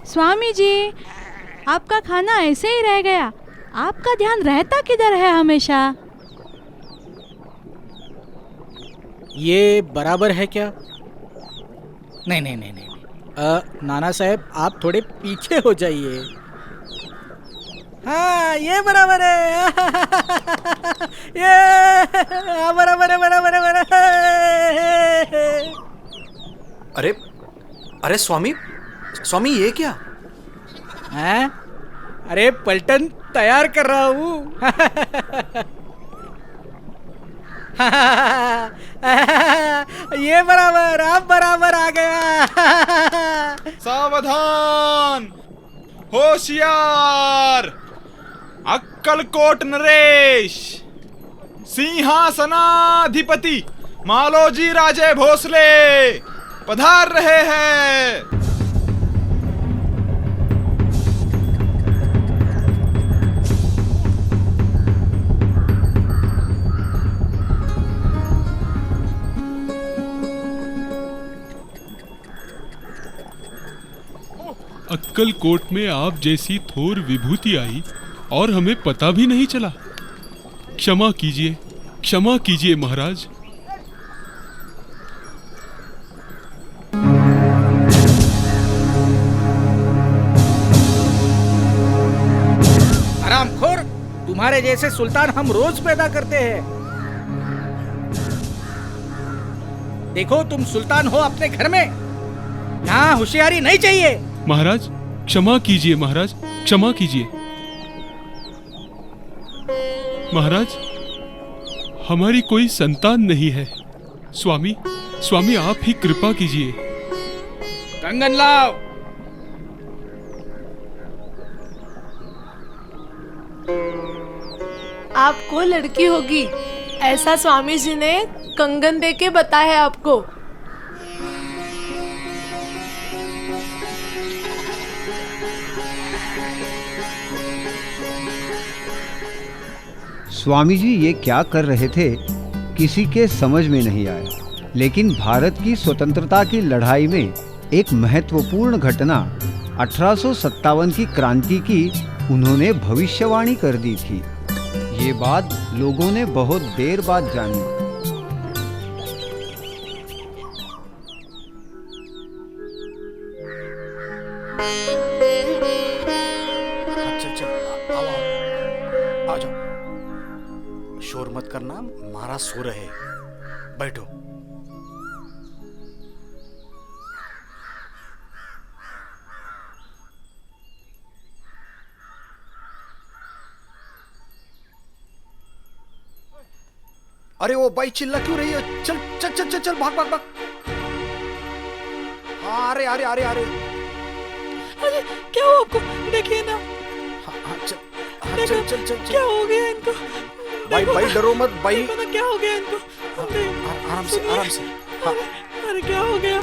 स्वामी जी, आपका खाना ऐसे ही रह गया। आपका ध्यान रहता किधर है हमेशा? ये बराबर है क्या? नहीं नहीं नहीं नहीं, नाना साहब आप थोड़े पीछे हो जाइए। हाँ ये बराबर है। ये बराबर है, बराबर है, बराबर है। अरे अरे स्वामी, स्वामी ये क्या? हैं? अरे पलटन तैयार कर रहा हूँ। ये बराबर, आप बराबर आ गया। सावधान, होशियार, अक्कलकोट नरेश, सिंहासनाधिपति मालोजी राजे भोसले पधार रहे हैं। अक्कलकोट में आप जैसी थोर विभूति आई और हमें पता भी नहीं चला। क्षमा कीजिए, क्षमा कीजिए महाराज। हरामखोर, तुम्हारे जैसे सुल्तान हम रोज पैदा करते हैं। देखो तुम सुल्तान हो अपने घर में, यहाँ होशियारी नहीं चाहिए। महाराज क्षमा कीजिए, महाराज क्षमा कीजिए। महाराज हमारी कोई संतान नहीं है। स्वामी, स्वामी आप ही कृपा कीजिए। कंगन लाओ। आपको लड़की होगी, ऐसा स्वामी जी ने कंगन दे के बताया आपको। स्वामी जी ये क्या कर रहे थे किसी के समझ में नहीं आया, लेकिन भारत की स्वतंत्रता की लड़ाई में एक महत्वपूर्ण घटना 1857 की क्रांति की उन्होंने भविष्यवाणी कर दी थी। ये बात लोगों ने बहुत देर बाद जानी। आ जाओ, शोर मत करना, महाराज सो रहे। बैठो। अरे वो बाई चिल्ला क्यों रही है? चल चल चल चल चल, भाग भाग भाग। हाँ, अरे अरे अरे अरे अरे क्या हुआ आपको? देखिए ना। चल चल चल चल। क्या हो गया इनको? भाई भाई डरो मत भाई। क्या हो गया इनको? आराम से आराम से। हाँ। अरे क्या हो गया?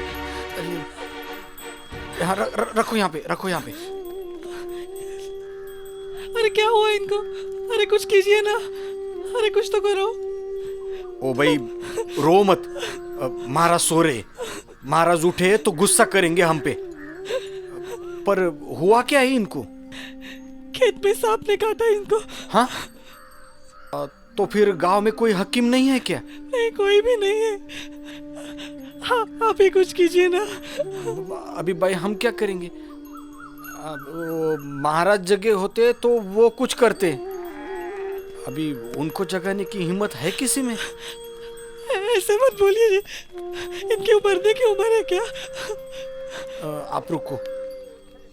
यहाँ रखो, यहाँ पे रखो, यहाँ पे। अरे क्या हुआ इनको? अरे कुछ कीजिए ना, अरे कुछ तो करो। ओ भाई रो मत, महाराज सो रहे। महाराज उठे तो गुस्सा करेंगे हम पे। पर हुआ क्या है इनको? खेत में सांप ने काटा इनको। हाँ? तो फिर गांव में कोई हकीम नहीं है क्या? नहीं, कोई भी नहीं है। हाँ, आप ही कुछ कीजिए ना। अभी भाई हम क्या करेंगे? महाराज जगे होते तो वो कुछ करते। अभी उनको जगाने की हिम्मत है किसी में? ऐसे मत बोलिए जी, इनकी उम्र की उम्र है क्या? आप रुको,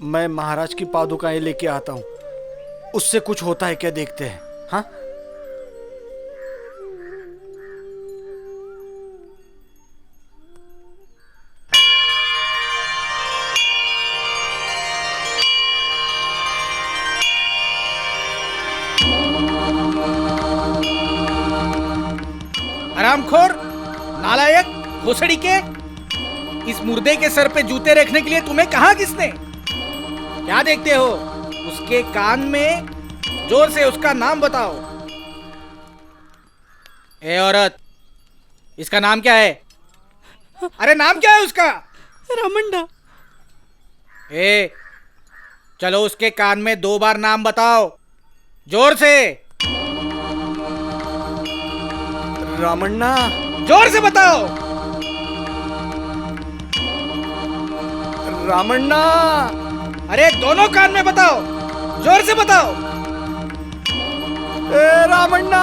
मैं महाराज की पादुकाएं लेके आता हूँ, उससे कुछ होता है क्या देखते हैं। हाँ? हरामखोर, नालायक, घोसड़ी के, इस मुर्दे के सर पे जूते रखने के लिए तुम्हें कहा किसने? क्या देखते हो? उसके कान में जोर से उसका नाम बताओ। ए औरत, इसका नाम क्या है? अरे नाम क्या है उसका? रामंडा। ए, चलो उसके कान में 2 बार नाम बताओ, जोर से। रामण्णा। जोर से बताओ। रामण्णा। अरे दोनों कान में बताओ, जोर से बताओ। ए रामण्णा।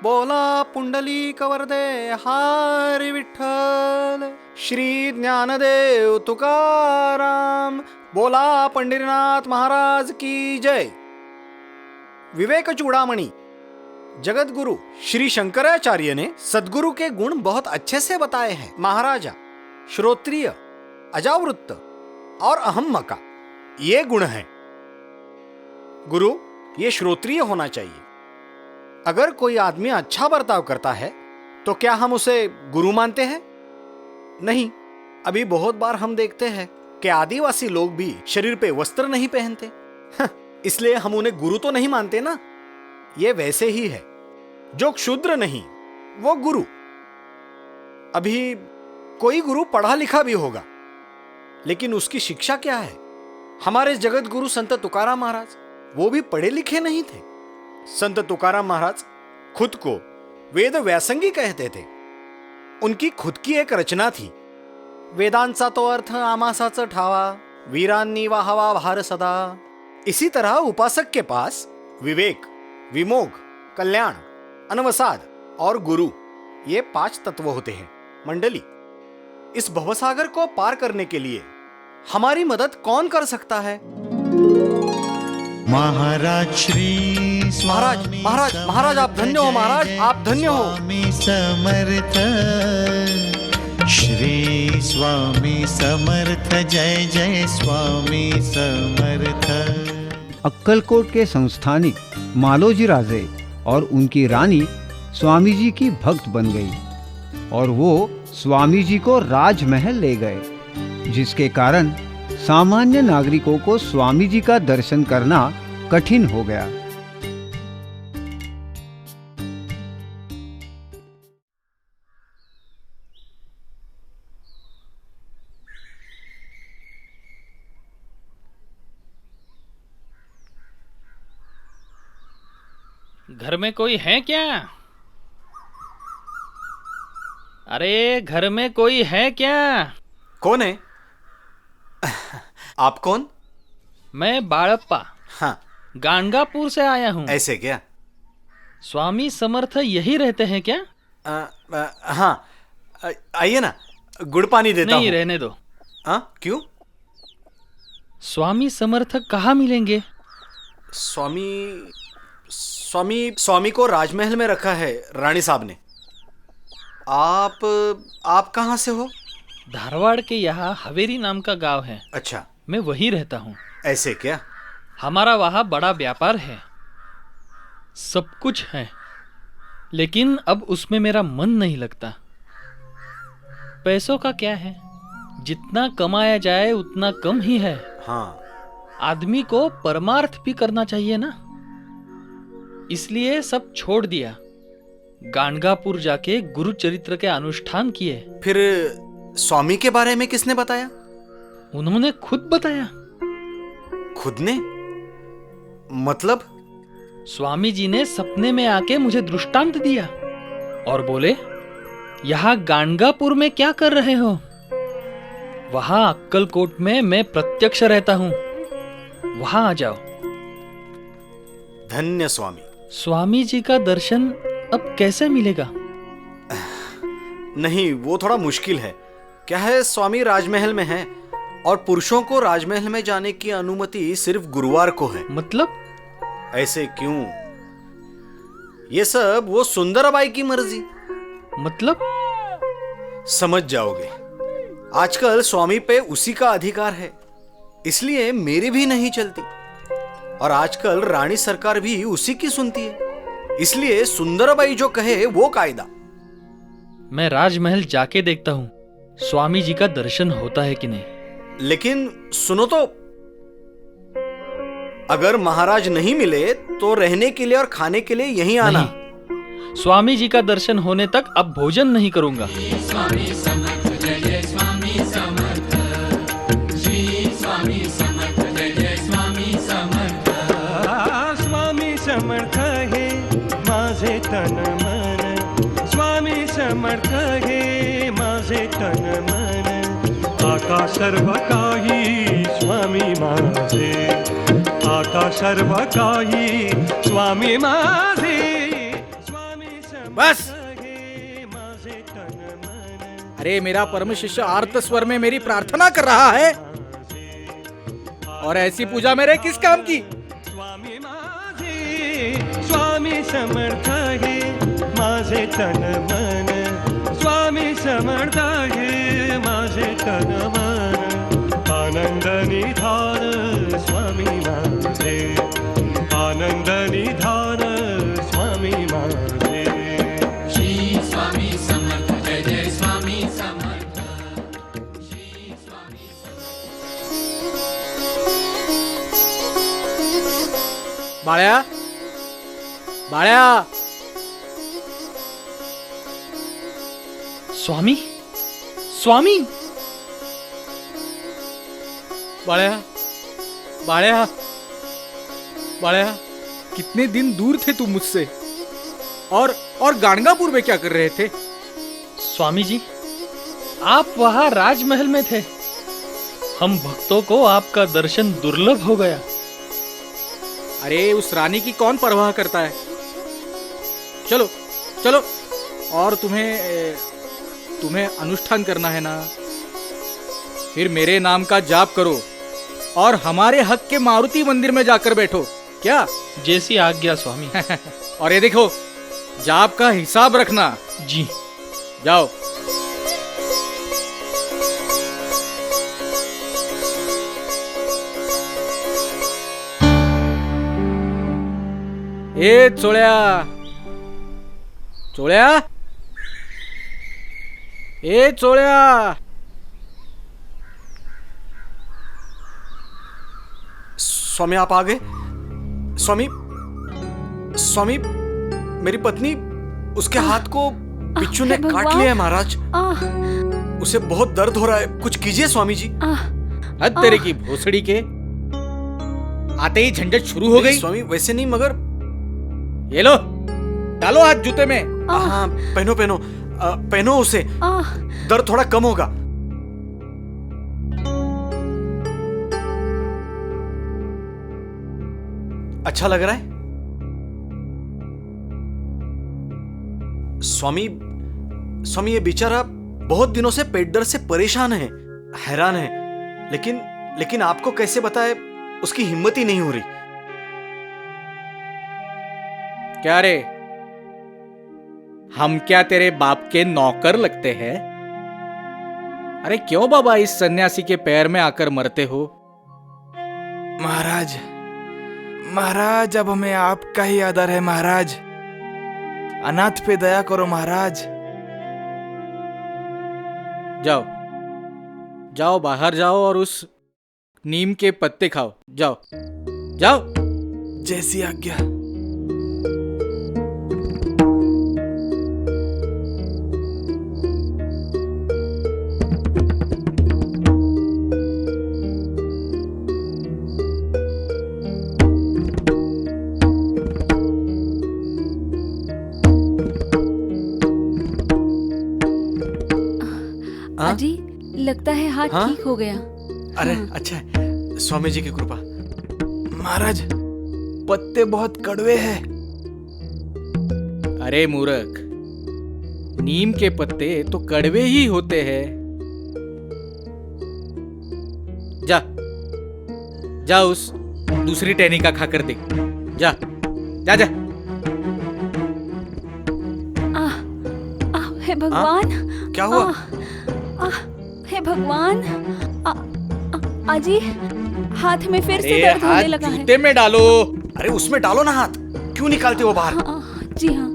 बोला पुंडलिक वरदे हरी विठ्ठल, श्री ज्ञानदेव तुकाराम, बोला पंढरीनाथ महाराज की जय। विवेक चूड़ामणि जगत गुरु श्री शंकराचार्य ने सद्गुरु के गुण बहुत अच्छे से बताए हैं। महाराजा, श्रोत्रिय, अजावृत्त और अहम्मका ये गुण हैं। गुरु ये श्रोत्रिय होना चाहिए। अगर कोई आदमी अच्छा बर्ताव करता है तो क्या हम उसे गुरु मानते हैं? नहीं। अभी बहुत बार हम देखते हैं कि आदिवासी लोग भी शरीर पे वस्त्र नहीं पहनते, इसलिए हम उन्हें गुरु तो नहीं मानते ना। ये वैसे ही है, जो क्षुद्र नहीं वो गुरु। अभी कोई गुरु पढ़ा लिखा भी होगा, लेकिन उसकी शिक्षा क्या है? हमारे जगत गुरु संत तुकाराम महाराज, वो भी पढ़े लिखे नहीं थे। संत तुकाराम महाराज खुद को वेद व्यासंगी कहते थे। उनकी खुद की एक रचना थी, वेदांचा तो अर्थ आमासाचा ठावा, वीरांनी वाहवा भार सदा। इसी तरह उपासक के पास विवेक, विमोग, कल्याण, अनवसाद और गुरु ये 5 तत्व होते हैं। मंडली, इस भवसागर को पार करने के लिए हमारी मदद कौन कर सकता है? महाराज श्री महाराज महाराज महाराज आप धन्य हो। महाराज आप धन्य हो। स्वामी समर्थ, श्री स्वामी समर्थ, जय जय स्वामी समर्थ। अक्कलकोट के संस्थानिक मालोजी राजे और उनकी रानी स्वामी जी की भक्त बन गई और वो स्वामी जी को राजमहल ले गए, जिसके कारण सामान्य नागरिकों को स्वामी जी का दर्शन करना कठिन हो गया। घर में कोई है क्या? अरे घर में कोई है क्या? कौन है? आप कौन? मैं बाळप्पा। हाँ। गाणगापुर से आया हूँ। ऐसे क्या? स्वामी समर्थ यही रहते हैं क्या? हाँ, आइए ना, गुड़ पानी देता हूँ। नहीं, रहने दो। क्यों? स्वामी समर्थ कहाँ मिलेंगे? स्वामी को राजमहल में रखा है रानी साहब ने। आप कहाँ से हो? धारवाड़ के यहाँ हवेरी नाम का गांव है। अच्छा। मैं वहीं रहता हूँ। ऐसे क्या? हमारा वहाँ बड़ा व्यापार है, सब कुछ है, लेकिन अब उसमें मेरा मन नहीं लगता। पैसों का क्या है, जितना कमाया जाए उतना कम ही है। हाँ। आदमी को परमार्थ भी करना चाहिए ना, इसलिए सब छोड़ दिया। गाणगापुर जाके गुरु चरित्र के अनुष्ठान किए। फिर स्वामी के बारे में किसने बताया? उन्होंने खुद बताया। खुद ने? मतलब? स्वामी जी ने सपने में आके मुझे दृष्टांत दिया और बोले, यहाँ गाणगापुर में क्या कर रहे हो? वहां अक्कलकोट में मैं प्रत्यक्ष रहता हूँ, वहां आ जाओ। धन्य स्वामी। स्वामी जी का दर्शन अब कैसे मिलेगा? नहीं, वो थोड़ा मुश्किल है। क्या है, स्वामी राजमहल में हैं और पुरुषों को राजमहल में जाने की अनुमति सिर्फ गुरुवार को है। मतलब? ऐसे क्यों? ये सब वो सुंदराबाई की मर्जी। मतलब? समझ जाओगे। आजकल स्वामी पे उसी का अधिकार है, इसलिए मेरी भी नहीं चलती। और आजकल रानी सरकार भी उसी की सुनती है। इसलिए सुंदरबाई जो कहे वो कायदा। मैं राजमहल जाके देखता हूँ स्वामी जी का दर्शन होता है कि नहीं। लेकिन सुनो तो, अगर महाराज नहीं मिले तो रहने के लिए और खाने के लिए यहीं आना। स्वामी जी का दर्शन होने तक अब भोजन नहीं करूंगा। स्वामी समर्थ जय जय स्वामी समर्थ, श्री स्वामी समर्थ जय जय स्वामी समर्थ। स्वामी समर्थ हे माझे तन मन, स्वामी समर्थ हे माझे तन मन, आका सर्व काही स्वामी माझे, आका सर्व काही स्वामी माझे। बस। अरे मेरा परम शिष्य आर्त स्वर में मेरी प्रार्थना कर रहा है, और ऐसी पूजा मेरे किस काम की? स्वामी समर्थ हे माझे तन मन, स्वामी समर्थ हे माझे तन मन, आनंद निधान स्वामी माझे, आनंद निधान स्वामी माझे। श्री स्वामी समर्थ जय जय स्वामी समर्थ, श्री स्वामी बाळ्या, बाळ्या। स्वामी, स्वामी। बाळ्या, बाळ्या, बाळ्या, कितने दिन दूर थे तुम मुझसे, और गाणगापुर में क्या कर रहे थे? स्वामी जी, आप वहां राजमहल में थे। हम भक्तों को आपका दर्शन दुर्लभ हो गया। अरे उस रानी की कौन परवाह करता है? चलो चलो, और तुम्हें अनुष्ठान करना है ना, फिर मेरे नाम का जाप करो और हमारे हक के मारुति मंदिर में जाकर बैठो। क्या? जैसी आज्ञा स्वामी। और ये देखो, जाप का हिसाब रखना। जी। जाओ। ए चोळ्या, चोळ्या, ए चोळ्या। स्वामी आप आ गए? स्वामी, स्वामी, मेरी पत्नी, उसके हाथ को बिच्छू ने काट लिया है महाराज। उसे बहुत दर्द हो रहा है, कुछ कीजिए स्वामी जी। हद तेरे की भोसड़ी के, आते ही झंझट शुरू हो गई। स्वामी वैसे नहीं, मगर ये लो, डालो हाथ जूते में। हाँ, पहनो पहनो, पहनो उसे, दर्द थोड़ा कम होगा। अच्छा लग रहा है? स्वामी, स्वामी ये बेचारा बहुत दिनों से पेट दर्द से परेशान है, हैरान है, लेकिन आपको कैसे बताए, उसकी हिम्मत ही नहीं हो रही। क्या रे, हम क्या तेरे बाप के नौकर लगते हैं? अरे क्यों बाबा इस सन्यासी के पैर में आकर मरते हो? महाराज, महाराज, अब हमें आपका ही आदर है महाराज। अनाथ पे दया करो महाराज। जाओ जाओ, बाहर जाओ और उस नीम के पत्ते खाओ। जाओ जाओ। जैसी आज्ञा। अजी, लगता है हाथ हाँ? ठीक हो गया। अरे अच्छा है, स्वामी जी की कृपा। महाराज, पत्ते बहुत कड़वे हैं। अरे मूर्ख, नीम के पत्ते तो कड़वे ही होते हैं। जा जा, उस दूसरी टहनी का खाकर देख। जा जा जा। हे भगवान, क्या हुआ? हे भगवान, अजी हाथ में फिर से अरे दर्द होने हाथ लगा है। जूते में डालो। अरे उसमें डालो ना हाथ, क्यों निकालते हो बाहर? जी हाँ।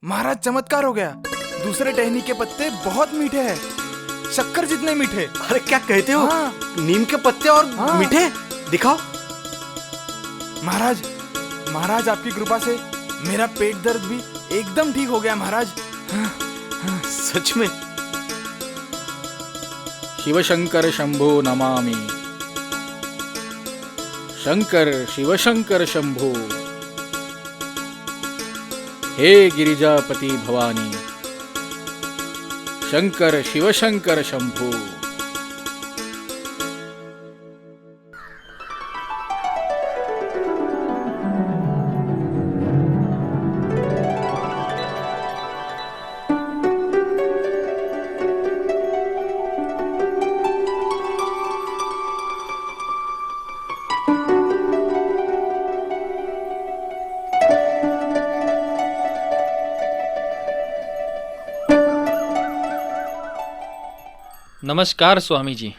महाराज चमत्कार हो गया। दूसरे टहनी के पत्ते बहुत मीठे हैं, शक्कर जितने मीठे। अरे क्या कहते हो? नीम के पत्ते और मीठे? दिखाओ। महाराज, महाराज आपकी कृपा से मेरा पेट दर्द भी एकदम ठीक हो गया महाराज। सच में? शिव शंकर शंभो नमामि। शंकर शिव शंकर शंभो। हे गिरिजापति भवानी, शंकर शिव शंकर शंभो। नमस्कार स्वामी जी।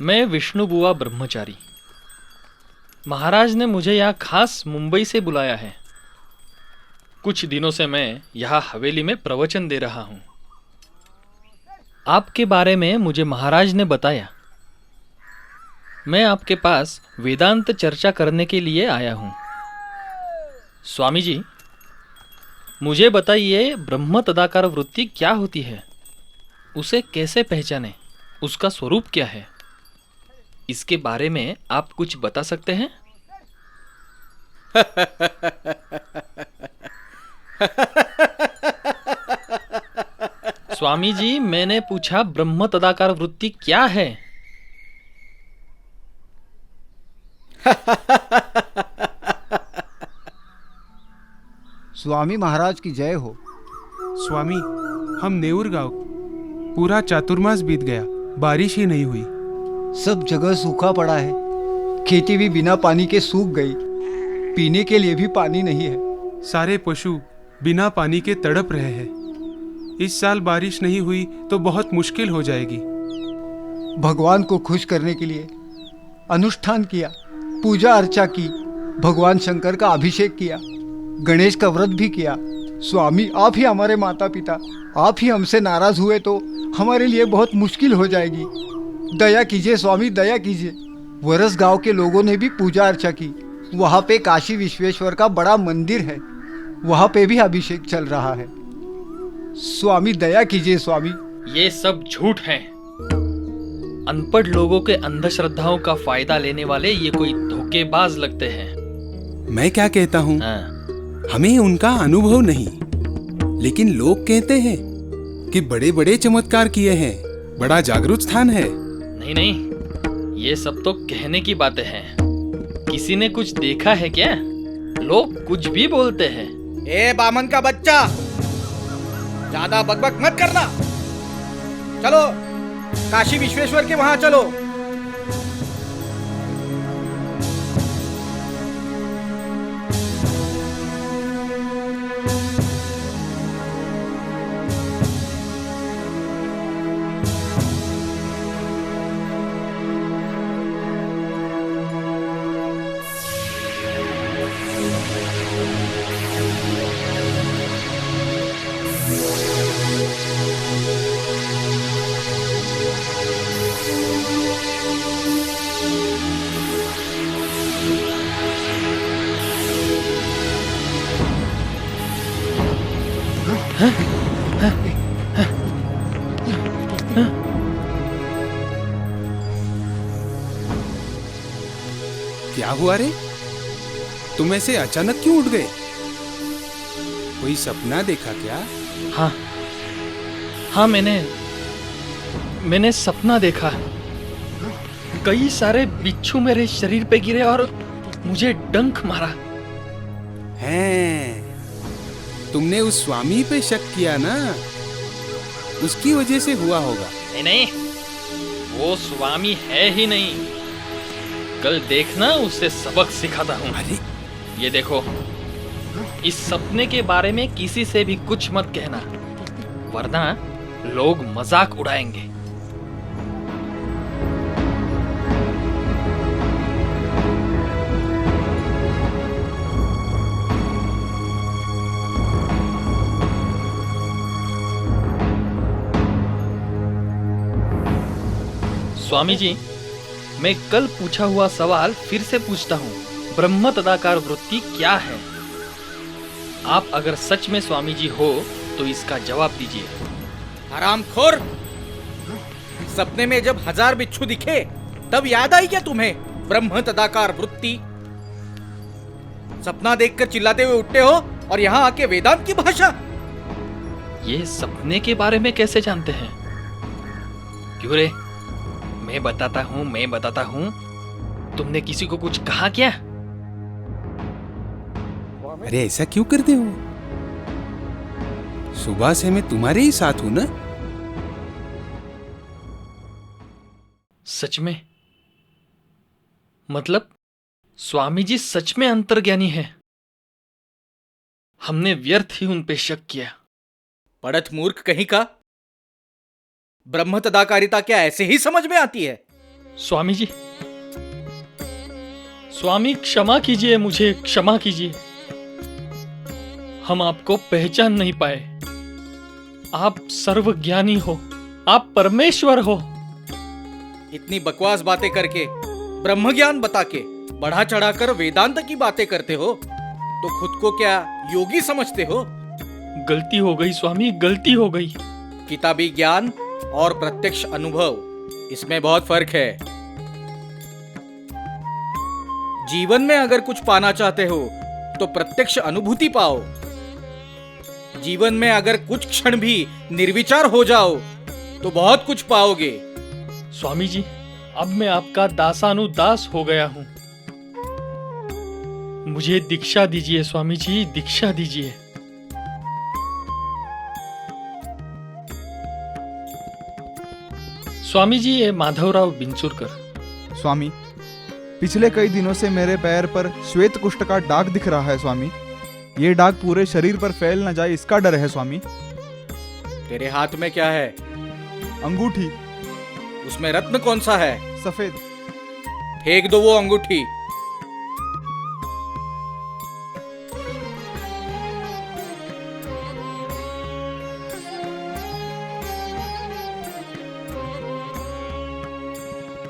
मैं विष्णु बुआ ब्रह्मचारी। महाराज ने मुझे यहाँ खास मुंबई से बुलाया है। कुछ दिनों से मैं यहाँ हवेली में प्रवचन दे रहा हूँ। आपके बारे में मुझे महाराज ने बताया। मैं आपके पास वेदांत चर्चा करने के लिए आया हूँ। स्वामी जी, मुझे बताइए, ब्रह्म तदाकार वृत्ति क्या होती है, उसे कैसे पहचाने, उसका स्वरूप क्या है, इसके बारे में आप कुछ बता सकते हैं? स्वामी जी, मैंने पूछा ब्रह्म तदाकार वृत्ति क्या है? स्वामी महाराज की जय हो। स्वामी, हम नेऊर गांव पूरा चातुर्मास बीत गया, बारिश ही नहीं हुई। सब जगह सूखा पड़ा है, खेती भी बिना पानी के सूख गई, पीने के लिए भी पानी नहीं है। सारे पशु बिना पानी के तड़प रहे हैं। इस साल बारिश नहीं हुई तो बहुत मुश्किल हो जाएगी। भगवान को खुश करने के लिए अनुष्ठान किया, पूजा अर्चा की, भगवान शंकर का अभिषेक किया, गणेश का व्रत भी किया। स्वामी, आप ही हमारे माता पिता, आप ही हमसे नाराज हुए तो हमारे लिए बहुत मुश्किल हो जाएगी। दया कीजिए स्वामी, दया कीजिए। वरस गांव के लोगों ने भी पूजा अर्चा की। वहाँ पे काशी विश्वेश्वर का बड़ा मंदिर है, वहाँ पे भी अभिषेक चल रहा है। स्वामी दया कीजिए स्वामी। ये सब झूठ है। अनपढ़ लोगों के अंधश्रद्धाओं का फायदा लेने वाले ये कोई धोखेबाज लगते हैं। मैं क्या कहता हूँ, हमें उनका अनुभव नहीं, लेकिन लोग कहते हैं कि बड़े बड़े चमत्कार किए हैं, बड़ा जागरूक स्थान है। नहीं नहीं, ये सब तो कहने की बातें हैं। किसी ने कुछ देखा है क्या? लोग कुछ भी बोलते हैं। ए बामन का बच्चा, ज्यादा बकबक मत करना। चलो काशी विश्वेश्वर के वहां चलो। क्या हुआ रे? तुम ऐसे अचानक क्यों उठ गए? कोई सपना देखा क्या? हाँ, मैंने मैंने सपना देखा। कई सारे बिच्छू मेरे शरीर पे गिरे और मुझे डंक मारा। हैं, तुमने उस स्वामी पे शक किया ना, उसकी वजह से हुआ होगा। नहीं नहीं, वो स्वामी है ही नहीं। कल देखना उसे सबक सिखाता हूँ। अरे ये देखो, इस सपने के बारे में किसी से भी कुछ मत कहना, वरना लोग मजाक उड़ाएंगे। स्वामी जी, मैं कल पूछा हुआ सवाल फिर से पूछता हूँ, ब्रह्म तदाकार वृत्ति क्या है? आप अगर सच में स्वामी जी हो तो इसका जवाब दीजिए। हरामखोर, सपने में जब 1000 बिच्छू दिखे तब याद आई क्या तुम्हें ब्रह्म तदाकार वृत्ति? सपना देखकर चिल्लाते हुए उठते हो और यहाँ आके वेदांत की भाषा। ये सपने के बारे में कैसे जानते हैं? क्यों रे, मैं बताता हूँ। तुमने किसी को कुछ कहा क्या? अरे ऐसा क्यों करते हो? सुबह से मैं तुम्हारे ही साथ हूं ना। सच में? मतलब स्वामी जी सच में अंतर्ज्ञानी है। हमने व्यर्थ ही उन पे शक किया। पढ़त मूर्ख कहीं का। ब्रह्म तदाकारिता क्या ऐसे ही समझ में आती है? स्वामी जी, स्वामी क्षमा कीजिए, मुझे क्षमा कीजिए। हम आपको पहचान नहीं पाए। आप सर्वज्ञानी हो, आप परमेश्वर हो। इतनी बकवास बातें करके, ब्रह्म ज्ञान बता के, बढ़ा चढ़ाकर वेदांत की बातें करते हो तो खुद को क्या योगी समझते हो? गलती हो गई स्वामी, गलती हो गई। किताबी ज्ञान और प्रत्यक्ष अनुभव, इसमें बहुत फर्क है। जीवन में अगर कुछ पाना चाहते हो तो प्रत्यक्ष अनुभूति पाओ। जीवन में अगर कुछ क्षण भी निर्विचार हो जाओ तो बहुत कुछ पाओगे। स्वामी जी, अब मैं आपका दासानुदास हो गया हूं। मुझे दीक्षा दीजिए स्वामी जी, दीक्षा दीजिए। स्वामी जी, ये माधवराव बिंचुरकर। स्वामी, पिछले कई दिनों से मेरे पैर पर श्वेत कुष्ठ का दाग दिख रहा है स्वामी। ये दाग पूरे शरीर पर फैल न जाए, इसका डर है स्वामी। तेरे हाथ में क्या है? अंगूठी। उसमें रत्न कौन सा है? सफेद। फेंक दो वो अंगूठी।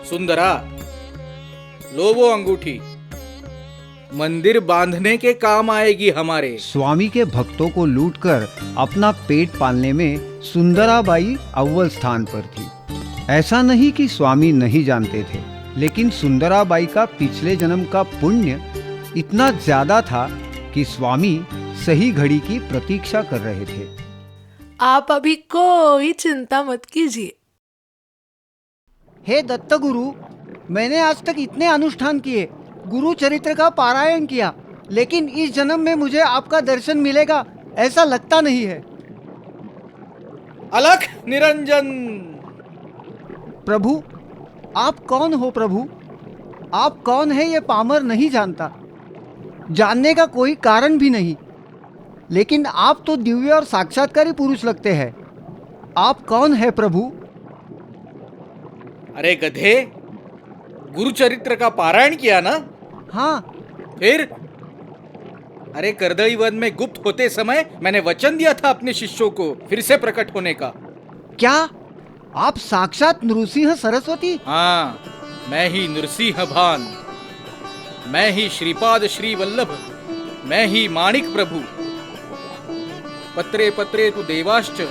सुंदरा, लो वो अंगूठी, मंदिर बांधने के काम आएगी हमारे। स्वामी के भक्तों को लूटकर अपना पेट पालने में सुंदराबाई अव्वल स्थान पर थी। ऐसा नहीं कि स्वामी नहीं जानते थे, लेकिन सुंदराबाई का पिछले जन्म का पुण्य इतना ज्यादा था कि स्वामी सही घड़ी की प्रतीक्षा कर रहे थे। आप अभी कोई चिंता मत कीजिए। हे दत्त गुरु, मैंने आज तक इतने अनुष्ठान किए, गुरु चरित्र का पारायण किया, लेकिन इस जन्म में मुझे आपका दर्शन मिलेगा ऐसा लगता नहीं है। अलख निरंजन। प्रभु, आप कौन हो? प्रभु, आप कौन है ये पामर नहीं जानता, जानने का कोई कारण भी नहीं, लेकिन आप तो दिव्य और साक्षात्कारी पुरुष लगते हैं। आप कौन है प्रभु? अरे गधे, गुरु चरित्र का पारायण किया ना? हाँ। फिर? अरे कर्दली वन में गुप्त होते समय मैंने वचन दिया था अपने शिष्यों को फिर से प्रकट होने का। क्या आप साक्षात नृसिंह सरस्वती? हाँ, मैं ही नृसिंह भान, मैं ही श्रीपाद श्री वल्लभ, मैं ही माणिक प्रभु। पत्रे पत्रे तु देवाश्च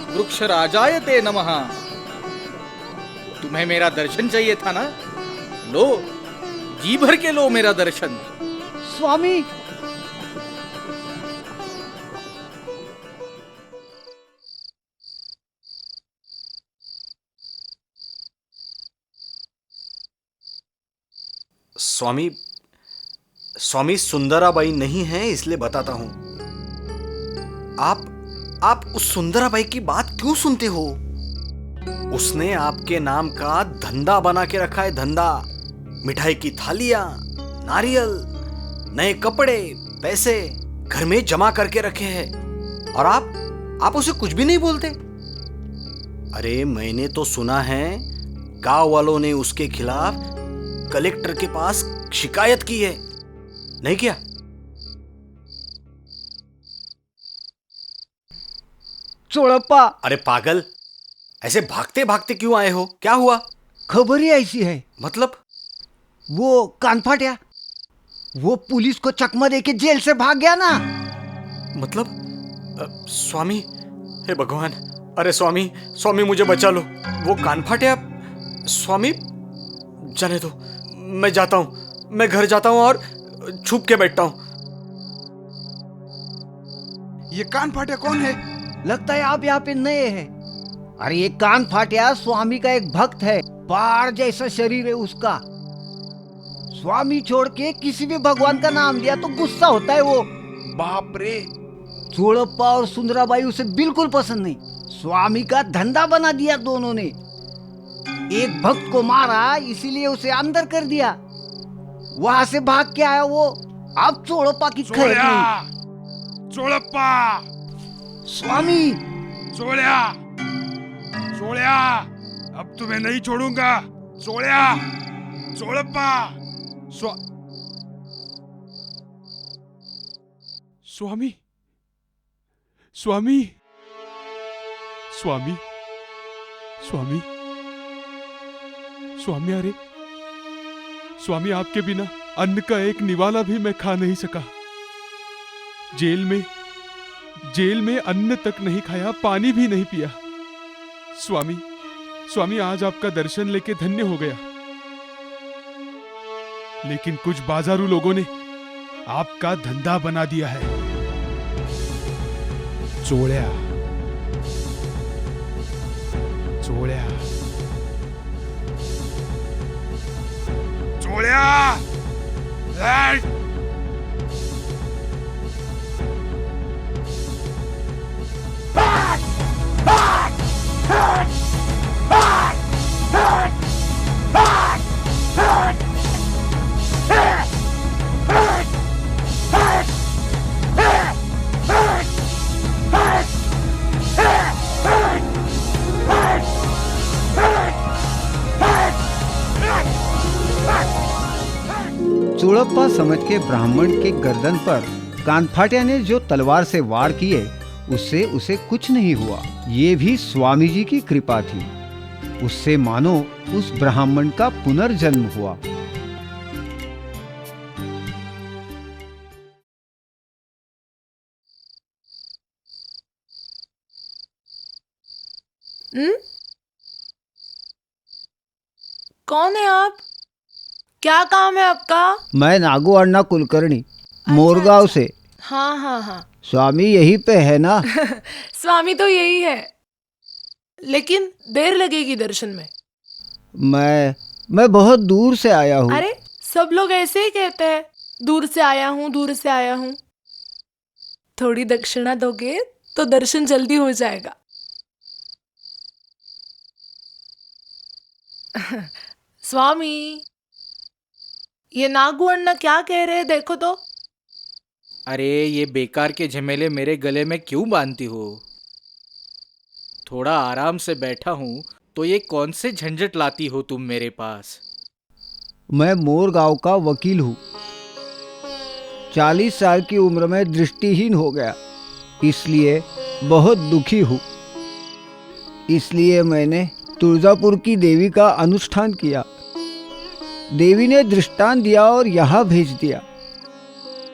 वृक्ष राजाय ते नमः। तुम्हें मेरा दर्शन चाहिए था ना? लो, जी भर के लो मेरा दर्शन। स्वामी, स्वामी स्वामी सुंदराबाई नहीं है, इसलिए बताता हूं। आप उस सुंदराबाई की बात क्यों सुनते हो? उसने आपके नाम का धंधा बना के रखा है, धंधा। मिठाई की थालियां, नारियल, नए कपड़े, पैसे घर में जमा करके रखे हैं, और आप उसे कुछ भी नहीं बोलते। अरे मैंने तो सुना है गांव वालों ने उसके खिलाफ कलेक्टर के पास शिकायत की है, नहीं किया? चोड़प्पा! अरे पागल, ऐसे भागते भागते क्यों आए हो? क्या हुआ? खबर ही ऐसी है। मतलब? वो कानफाटिया, वो पुलिस को चकमा देके जेल से भाग गया ना। मतलब? स्वामी, हे भगवान, अरे स्वामी, स्वामी मुझे बचा लो। वो कानफाटिया, स्वामी जाने दो, मैं जाता हूं, मैं घर जाता हूं और छुप के बैठता हूं। ये कानफाटिया कौन है? लगता है आप यहाँ पे नए हैं। अरे ये कानफाटिया स्वामी का एक भक्त है, पहाड़ जैसा शरीर है उसका। स्वामी छोड़ के किसी भी भगवान का नाम लिया तो गुस्सा होता है वो। बाप रे! चोड़प्पा और सुंदराबाई उसे बिल्कुल पसंद नहीं। स्वामी का धंधा बना दिया दोनों ने। एक भक्त को मारा, इसीलिए उसे अंदर कर दिया। वहां से भाग के आया वो। अब चोड़प्पा की खैर नहीं। चोड़प्पा! स्वामी! चोड़िया! चोड़िया! अब तुम्हें नहीं छोड़ूंगा। चोड़िया! चोड़प्पा! स्वामी! स्वामी! स्वामी! स्वामी! स्वामी! अरे स्वामी, आपके बिना अन्न का एक निवाला भी मैं खा नहीं सका। जेल में अन्न तक नहीं खाया, पानी भी नहीं पिया। स्वामी, स्वामी आज आपका दर्शन लेके धन्य हो गया। लेकिन कुछ बाजारू लोगों ने आपका धंधा बना दिया है। चोड़िया! चोड़िया! चोड़िया! चोड़प्पा समझ के ब्राह्मण के गर्दन पर कानफाटिया ने जो तलवार से वार किए, उससे उसे कुछ नहीं हुआ। ये भी स्वामी जी की कृपा थी। उससे मानो उस ब्राह्मण का पुनर्जन्म हुआ। कौन है आप? क्या काम है आपका? मैं नागू अण्णा कुलकर्णी, मोरगांव से। हाँ हाँ हाँ। स्वामी यहीं पे है ना? स्वामी तो यही है, लेकिन देर लगेगी दर्शन में। मैं बहुत दूर से आया हूँ। अरे सब लोग ऐसे ही कहते हैं, दूर से आया हूँ, दूर से आया हूँ। थोड़ी दक्षिणा दोगे तो दर्शन जल्दी हो जाएगा। स्वामी, ये नागू अण्णा क्या कह रहे हैं, देखो तो। अरे ये बेकार के झमेले मेरे गले में क्यों बांधती हो? थोड़ा आराम से बैठा हूँ तो ये कौन से झंझट लाती हो तुम मेरे पास? मैं मोरगांव का वकील हूँ। 40 साल की उम्र में दृष्टिहीन हो गया, इसलिए बहुत दुखी हूँ। इसलिए मैंने तुळजापुर की देवी का अनुष्ठान किया। देवी ने दृष्टांत दिया और यहाँ भेज दिया।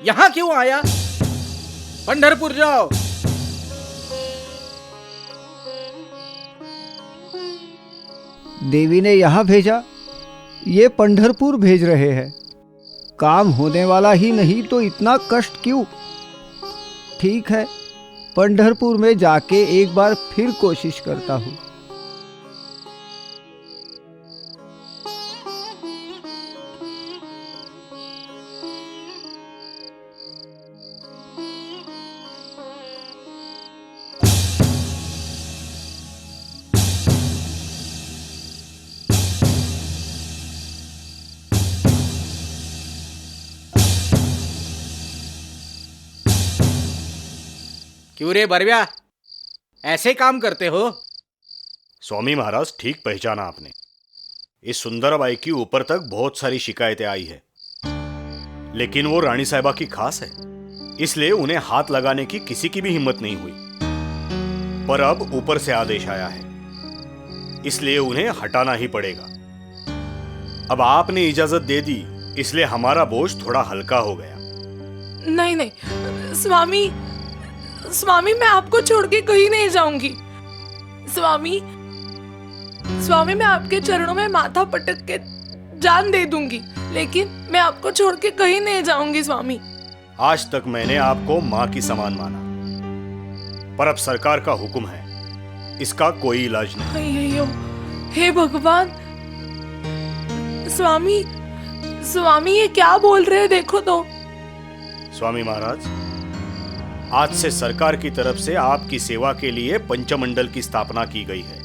यहाँ क्यों आया? पंढरपुर जाओ। देवी ने यहाँ भेजा, ये पंढरपुर भेज रहे हैं। काम होने वाला ही नहीं तो इतना कष्ट क्यों? ठीक है, पंढरपुर में जाके एक बार फिर कोशिश करता हूँ। क्यों रे बरव्या, ऐसे काम करते हो? स्वामी महाराज, ठीक पहचाना आपने। इस सुंदरबाई की ऊपर तक बहुत सारी शिकायतें आई है, लेकिन वो रानी साहिबा की खास है, इसलिए उन्हें हाथ लगाने की किसी की भी हिम्मत नहीं हुई। पर अब ऊपर से आदेश आया है, इसलिए उन्हें हटाना ही पड़ेगा। अब आपने इजाजत दे दी, इसलिए हमारा बोझ थोड़ा हल्का हो गया। नहीं नहीं स्वामी, स्वामी मैं आपको छोड़ के कहीं नहीं जाऊंगी। स्वामी, स्वामी मैं आपके चरणों में माथा पटक के जान दे दूंगी, लेकिन मैं आपको छोड़ के कहीं नहीं जाऊंगी स्वामी। आज तक मैंने आपको माँ की समान माना, पर अब सरकार का हुक्म है, इसका कोई इलाज नहीं। अయ్యయ్యో, हे भगवान, स्वामी, स्वामी ये क्या बोल रहे हैं, देखो तो। स्वामी महाराज, आज से सरकार की तरफ से आपकी सेवा के लिए पंचमंडल की स्थापना की गई है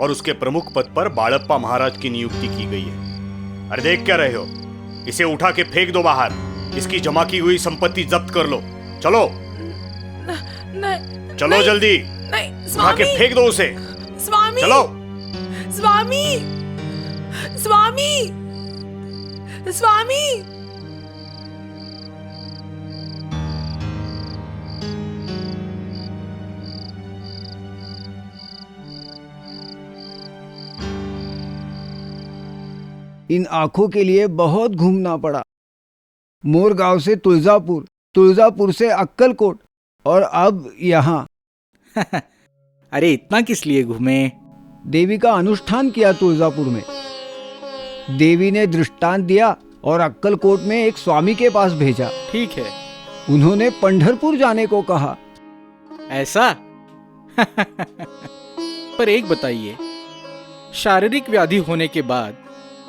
और उसके प्रमुख पद पर बाळप्पा महाराज की नियुक्ति की गई है। अरे देख क्या रहे हो, इसे उठा के फेंक दो बाहर, इसकी जमा की हुई संपत्ति जब्त कर लो। चलो नहीं, चलो नहीं, जल्दी, नहीं उठा स्वामी, के फेंक दो उसे। स्वामी, चलो स्वामी, स्वामी, स्वामी। इन आंखों के लिए बहुत घूमना पड़ा। मोरगांव से तुळजापुर, तुळजापुर से अक्कलकोट और अब यहाँ। अरे इतना किस लिए घूमे? देवी का अनुष्ठान किया तुळजापुर में। देवी ने दृष्टांत दिया और अक्कलकोट में एक स्वामी के पास भेजा। ठीक है। उन्होंने पंढरपुर जाने को कहा। ऐसा? पर एक बताइए, शारीरिक व्याधि होने के बाद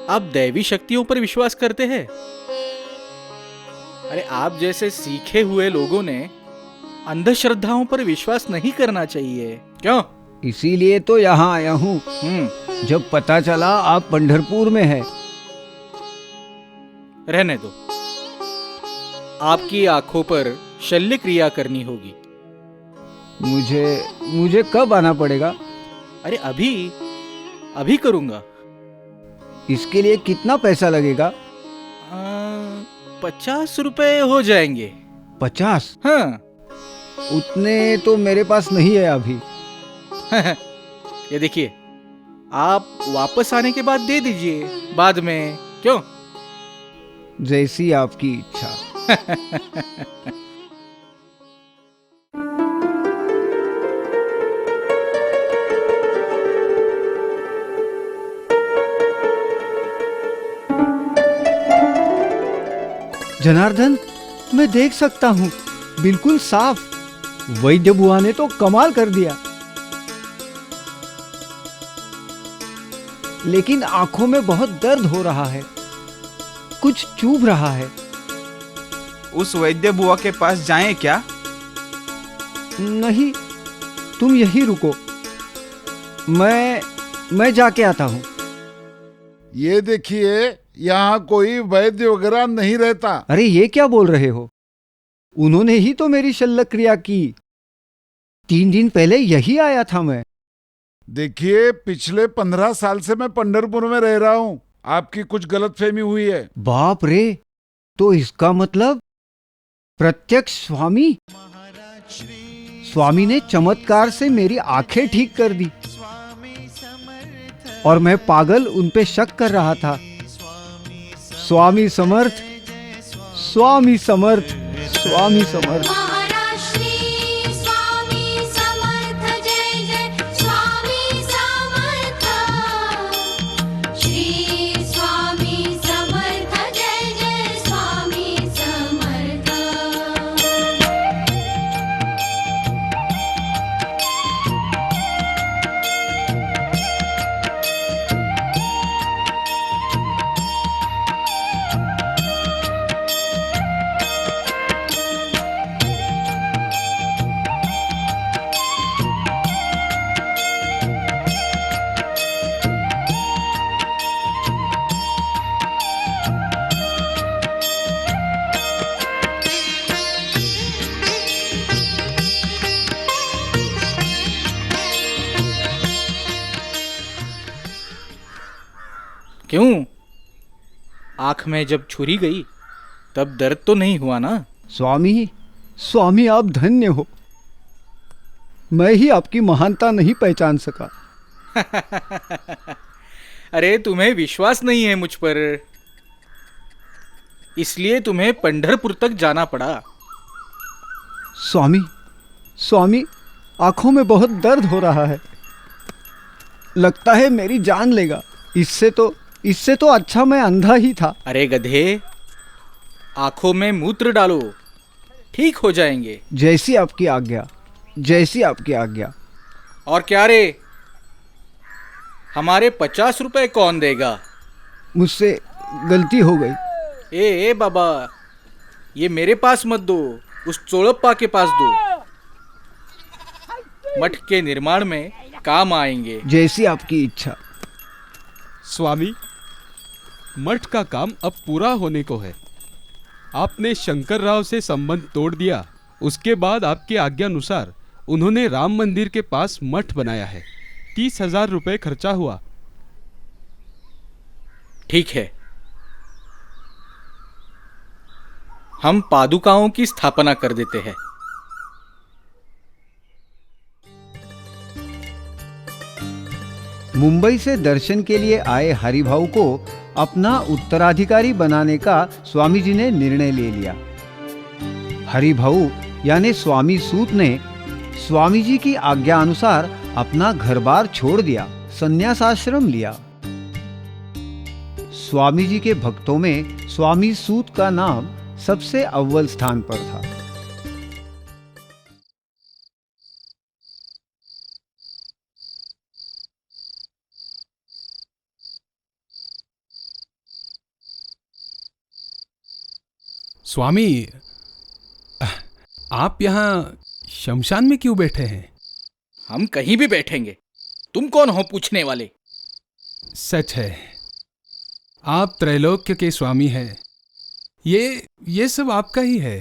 आप दैवी शक्तियों पर विश्वास करते हैं? अरे आप जैसे सीखे हुए लोगों ने अंधश्रद्धाओं पर विश्वास नहीं करना चाहिए, क्यों? इसीलिए तो यहाँ आया हूँ। जब पता चला आप पंढरपुर में हैं। रहने दो, आपकी आंखों पर शल्य क्रिया करनी होगी। मुझे कब आना पड़ेगा? अरे अभी करूंगा। इसके लिए कितना पैसा लगेगा? 50 रुपए हो जाएंगे। 50? हाँ। उतने तो मेरे पास नहीं है अभी। ये देखिए, आप वापस आने के बाद दे दीजिए, बाद में, क्यों? जैसी आपकी इच्छा। जनार्दन, मैं देख सकता हूँ, बिल्कुल साफ। वैद्य बुआ ने तो कमाल कर दिया। लेकिन आंखों में बहुत दर्द हो रहा है, कुछ चुभ रहा है। उस वैद्य बुआ के पास जाएं क्या? नहीं, तुम यहीं रुको, मैं जाके आता हूँ। ये देखिए, यहाँ कोई वैद्य वगैरह नहीं रहता। अरे ये क्या बोल रहे हो? उन्होंने ही तो मेरी शल्य क्रिया की। 3 दिन पहले यही आया था मैं। देखिए, पिछले 15 साल से मैं पंढरपुर में रह रहा हूँ। आपकी कुछ गलतफहमी हुई है। बाप रे, तो इसका मतलब प्रत्यक्ष स्वामी ने चमत्कार से मेरी आंखें ठीक कर दी और मैं पागल उन पे शक कर रहा था। स्वामी समर्थ, स्वामी समर्थ, स्वामी समर्थ। आंख में जब छुरी गई तब दर्द तो नहीं हुआ ना? स्वामी, स्वामी आप धन्य हो। मैं ही आपकी महानता नहीं पहचान सका। अरे तुम्हें विश्वास नहीं है मुझ पर, इसलिए तुम्हें पंढरपुर तक जाना पड़ा। स्वामी, स्वामी आंखों में बहुत दर्द हो रहा है, लगता है मेरी जान लेगा। इससे तो अच्छा मैं अंधा ही था। अरे गधे, आंखों में मूत्र डालो, ठीक हो जाएंगे। जैसी आपकी आज्ञा, जैसी आपकी आज्ञा। और क्या रे, हमारे 50 रुपए कौन देगा? मुझसे गलती हो गई। ए बाबा, ये मेरे पास मत दो, उस चोड़प्पा के पास दो, मठ के निर्माण में काम आएंगे। जैसी आपकी इच्छा। स्वामी, मठ का काम अब पूरा होने को है। आपने शंकर राव से संबंध तोड़ दिया, उसके बाद आपके आज्ञानुसार उन्होंने राम मंदिर के पास मठ बनाया है। 30,000 रुपए खर्चा हुआ। ठीक है, हम पादुकाओं की स्थापना कर देते हैं। मुंबई से दर्शन के लिए आए हरिभाऊ को अपना उत्तराधिकारी बनाने का स्वामी जी ने निर्णय ले लिया। हरिभाऊ यानी स्वामी सूत ने स्वामी जी की आज्ञा अनुसार अपना घर-बार छोड़ दिया, संन्यास आश्रम लिया। स्वामी जी के भक्तों में स्वामी सूत का नाम सबसे अव्वल स्थान पर था। स्वामी, आप यहाँ शमशान में क्यों बैठे हैं? हम कहीं भी बैठेंगे, तुम कौन हो पूछने वाले? सच है, आप त्रैलोक्य के स्वामी हैं। ये सब आपका ही है।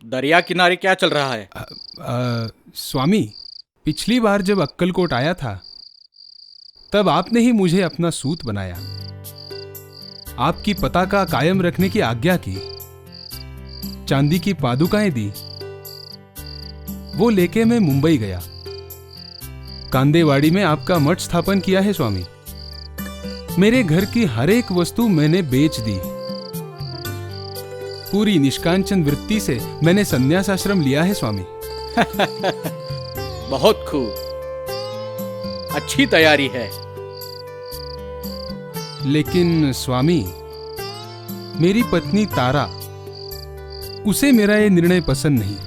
दरिया किनारे क्या चल रहा है? स्वामी, पिछली बार जब अक्कलकोट आया था तब आपने ही मुझे अपना सूत बनाया, आपकी पताका कायम रखने की आज्ञा की, चांदी की पादुकाएं दी। वो लेके मैं मुंबई गया, कांदेवाड़ी में आपका मठ स्थापन किया है स्वामी। मेरे घर की हर एक वस्तु मैंने बेच दी। पूरी निष्कांचन वृत्ति से मैंने संन्यास आश्रम लिया है स्वामी। बहुत खूब, अच्छी तैयारी है। लेकिन स्वामी, मेरी पत्नी तारा, उसे मेरा ये निर्णय पसंद नहीं।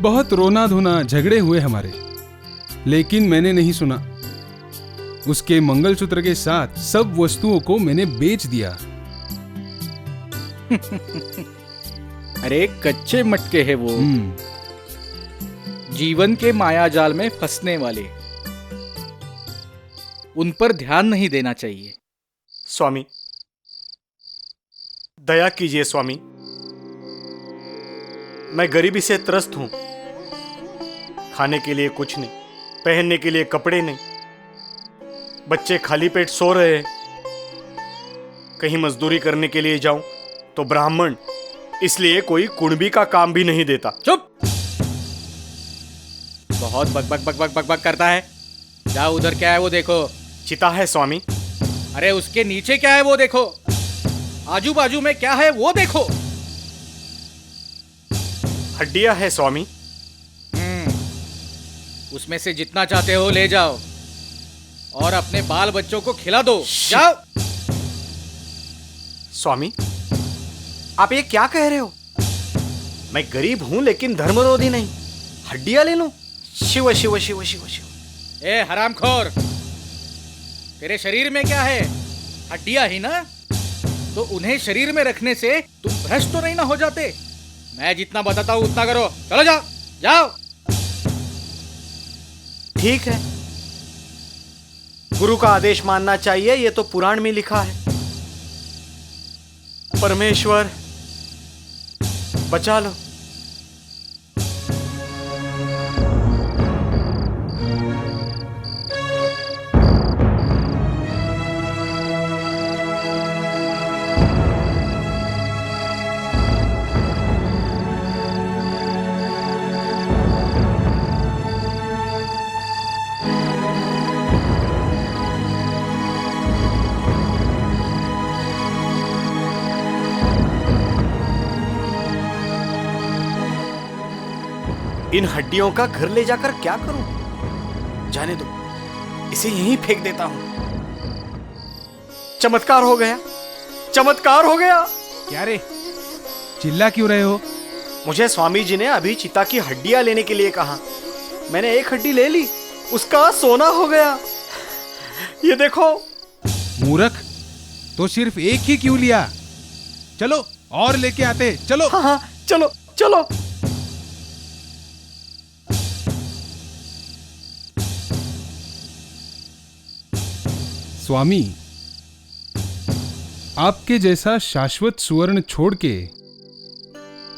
बहुत रोना धोना झगड़े हुए हमारे, लेकिन मैंने नहीं सुना। उसके मंगलसूत्र के साथ सब वस्तुओं को मैंने बेच दिया। अरे कच्चे मटके हैं वो, जीवन के मायाजाल में फंसने वाले, उन पर ध्यान नहीं देना चाहिए। स्वामी, दया कीजिए स्वामी, मैं गरीबी से त्रस्त हूं। खाने के लिए कुछ नहीं, पहनने के लिए कपड़े नहीं, बच्चे खाली पेट सो रहे हैं। कहीं मजदूरी करने के लिए जाऊं तो ब्राह्मण, इसलिए कोई कुणबी का काम भी नहीं देता। चुप! बहुत बक बक बक बक बक बक करता है। जाओ, उधर क्या है वो देखो। चिता है स्वामी। अरे उसके नीचे क्या है वो देखो। आजू बाजू में क्या है वो देखो। हड्डियां है स्वामी। उसमें से जितना चाहते हो ले जाओ और अपने बाल बच्चों को खिला दो। जाओ। स्वामी, आप ये क्या कह रहे हो? मैं गरीब हूं लेकिन धर्मरोधी नहीं। हड्डियां ले लूं? शिव शिव शिव शिव शिव। ए हरामखोर, तेरे शरीर में क्या है? हड्डियां ही ना? तो उन्हें शरीर में रखने से तुम भ्रष्ट तो नहीं ना हो जाते? मैं जितना बताता हूं उतना करो। चलो जाओ, जाओ। ठीक है, गुरु का आदेश मानना चाहिए, ये तो पुराण में लिखा है। परमेश्वर बचा लो। इन हड्डियों का घर ले जाकर क्या करूं? जाने दो, इसे यहीं फेंक देता हूं। चमत्कार हो गया, चमत्कार हो गया। क्या रे, चिल्ला क्यों रहे हो? मुझे स्वामी जी ने अभी चिता की हड्डियां लेने के लिए कहा। मैंने एक हड्डी ले ली, उसका सोना हो गया। ये देखो। मूर्ख, तो सिर्फ एक ही क्यों लिया? चलो और लेके आते, चलो। हाँ हाँ, चलो चलो। स्वामी, आपके जैसा शाश्वत सुवर्ण छोड़ के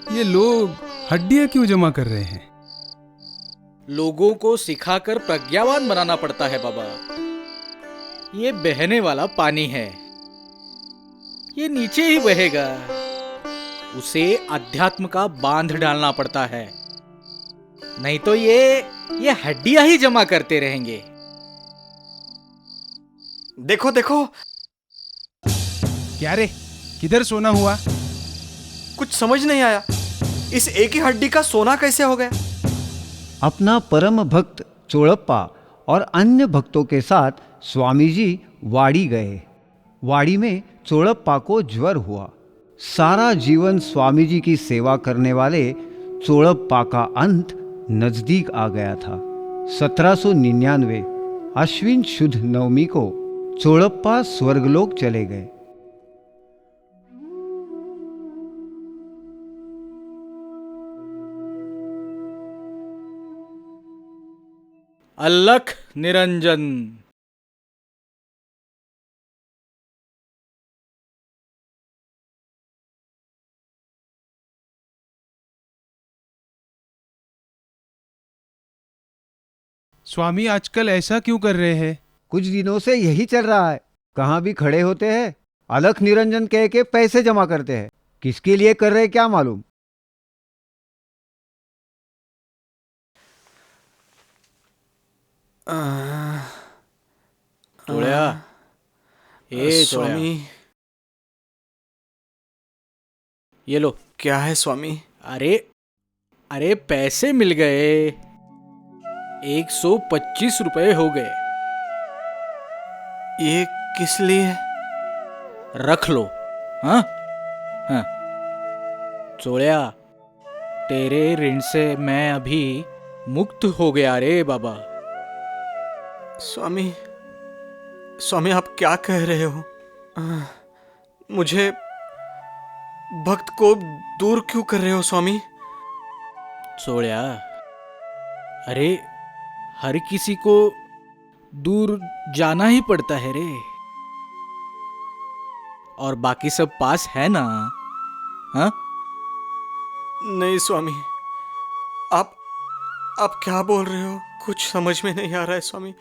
ये लोग हड्डियां क्यों जमा कर रहे हैं? लोगों को सिखाकर प्रज्ञावान बनाना पड़ता है बाबा। ये बहने वाला पानी है, ये नीचे ही बहेगा। उसे अध्यात्म का बांध डालना पड़ता है, नहीं तो ये हड्डियां ही जमा करते रहेंगे। देखो देखो। क्या रे, किधर सोना हुआ? कुछ समझ नहीं आया, इस एक ही हड्डी का सोना कैसे हो गया? अपना परम भक्त चोड़प्पा और अन्य भक्तों के साथ स्वामी जी वाड़ी गए। वाड़ी में चोड़प्पा को ज्वर हुआ। सारा जीवन स्वामी जी की सेवा करने वाले चोड़प्पा का अंत नजदीक आ गया था। 1799 अश्विन शुद्ध नवमी को चोड़प्पा स्वर्गलोक चले गए। अलख निरंजन। स्वामी आजकल ऐसा क्यों कर रहे हैं? कुछ दिनों से यही चल रहा है। कहाँ भी खड़े होते हैं, अलख निरंजन कह के पैसे जमा करते हैं। किसके लिए कर रहे क्या मालूम। चोड़िया, ए स्वामी, ये लो। क्या है स्वामी? अरे पैसे मिल गए। 125 रुपए हो गए। ये किस लिए? रख लो। हाँ हाँ। चोड़िया, तेरे ऋण से मैं अभी मुक्त हो गया रे बाबा। स्वामी, स्वामी आप क्या कह रहे हो? मुझे भक्त को दूर क्यों कर रहे हो स्वामी? चोड़िया, अरे हर किसी को दूर जाना ही पड़ता है रे। और बाकी सब पास है ना? हाँ? नहीं स्वामी, आप क्या बोल रहे हो? कुछ समझ में नहीं आ रहा है स्वामी।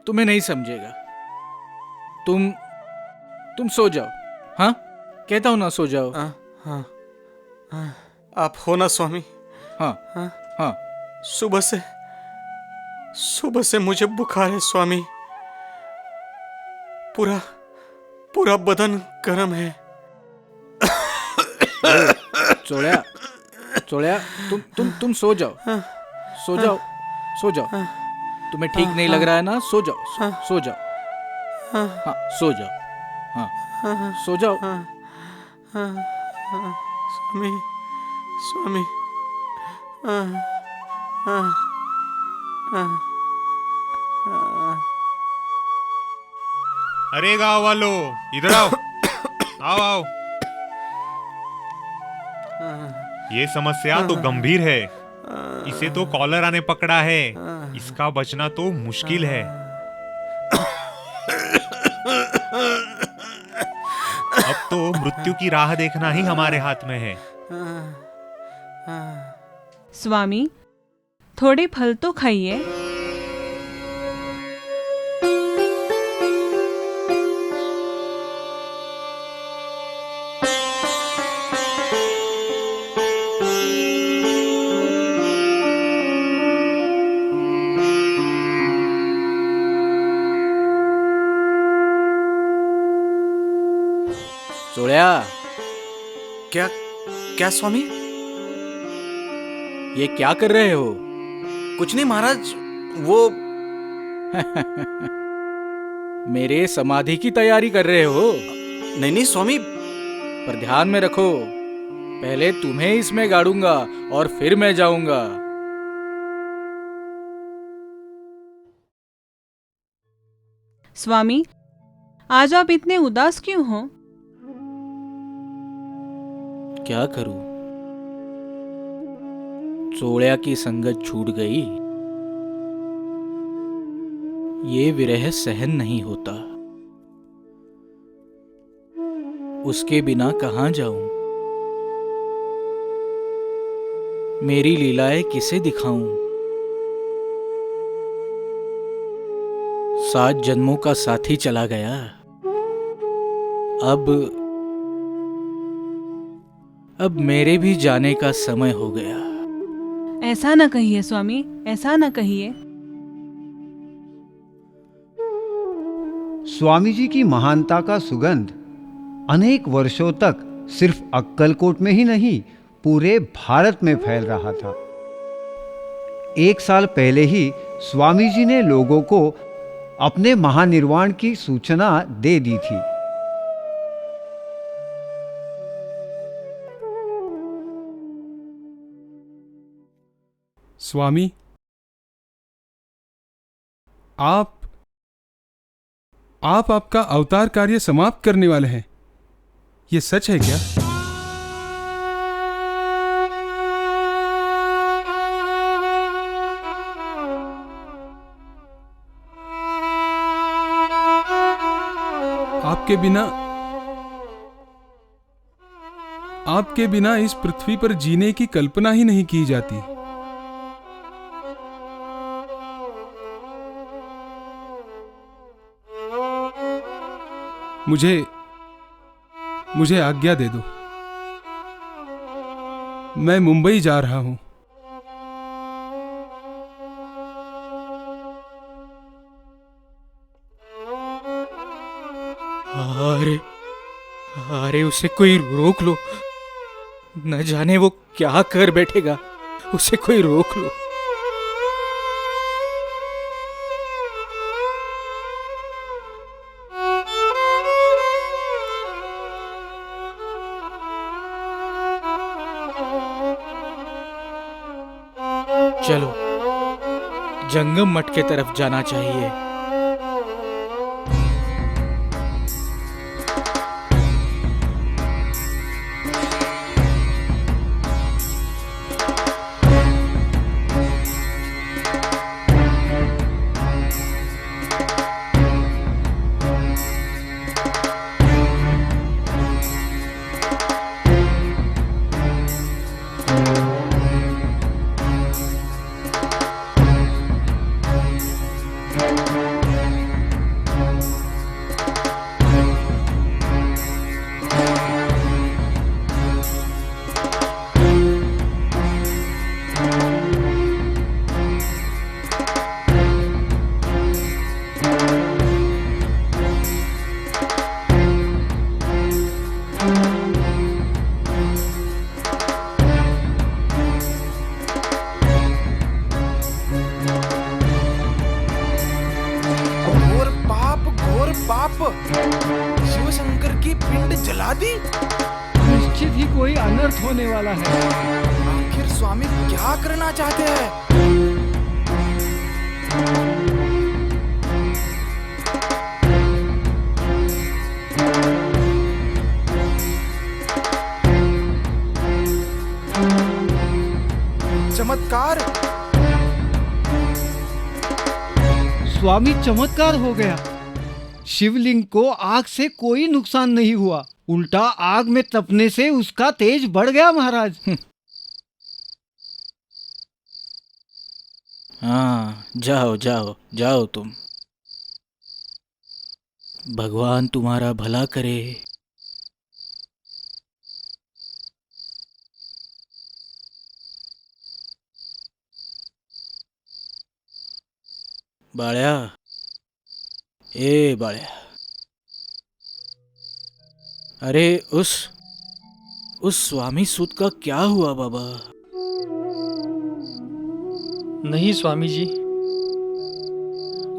तुम्हें नहीं समझेगा। तुम सो जाओ। हाँ, कहता हूं ना, सो जाओ। हाँ, आप हो ना स्वामी? हाँ हाँ। सुबह से मुझे बुखार है स्वामी। पूरा बदन गर्म है। चोड़िया, तुम सो जाओ। सो जाओ। तुम्हें ठीक नहीं लग रहा है ना? सो जाओ, सो जाओ। हाँ, सो जाओ। हाँ, सो जाओ। स्वामी। अरे गांव वालों, इधर आओ। आओ। ये समस्या तो गंभीर है। इसे तो कॉलरा ने पकड़ा है। इसका बचना तो मुश्किल है। अब तो मृत्यु की राह देखना ही हमारे हाथ में है। स्वामी, थोड़े फल तो खाइए। चोड़िया, क्या स्वामी? ये क्या कर रहे हो? कुछ नहीं महाराज, वो मेरे समाधि की तैयारी कर रहे हो? नहीं नहीं स्वामी। पर ध्यान में रखो, पहले तुम्हें इसमें गाड़ूंगा और फिर मैं जाऊंगा। स्वामी, आज आप इतने उदास क्यों हो? क्या करूं, चोड़िया की संगत छूट गई। ये विरह सहन नहीं होता, उसके बिना कहां जाऊं? मेरी लीलाएं किसे दिखाऊं? 7 जन्मों का साथी चला गया, अब मेरे भी जाने का समय हो गया। ऐसा न कहिए स्वामी, ऐसा न कहिए। स्वामी जी की महानता का सुगंध अनेक वर्षों तक सिर्फ अक्कलकोट में ही नहीं, पूरे भारत में फैल रहा था। 1 साल पहले ही स्वामी जी ने लोगों को अपने महानिर्वाण की सूचना दे दी थी। स्वामी, आप आपका अवतार कार्य समाप्त करने वाले हैं, ये सच है क्या? आपके बिना इस पृथ्वी पर जीने की कल्पना ही नहीं की जाती। मुझे आज्ञा दे दो, मैं मुंबई जा रहा हूं। अरे उसे कोई रोक लो, न जाने वो क्या कर बैठेगा, उसे कोई रोक लो। चलो, जंगम मठ के तरफ जाना चाहिए। शिव शंकर की पिंड जला दी। निश्चित ही कोई अनर्थ होने वाला है। आखिर स्वामी क्या करना चाहते हैं? चमत्कार। स्वामी, चमत्कार हो गया। शिवलिंग को आग से कोई नुकसान नहीं हुआ, उल्टा आग में तपने से उसका तेज बढ़ गया महाराज। हाँ, जाओ जाओ जाओ तुम। भगवान तुम्हारा भला करे। बाळ्या, ए बाळ्या, अरे उस उस स्वामी सूत का क्या हुआ बाबा? नहीं स्वामी जी,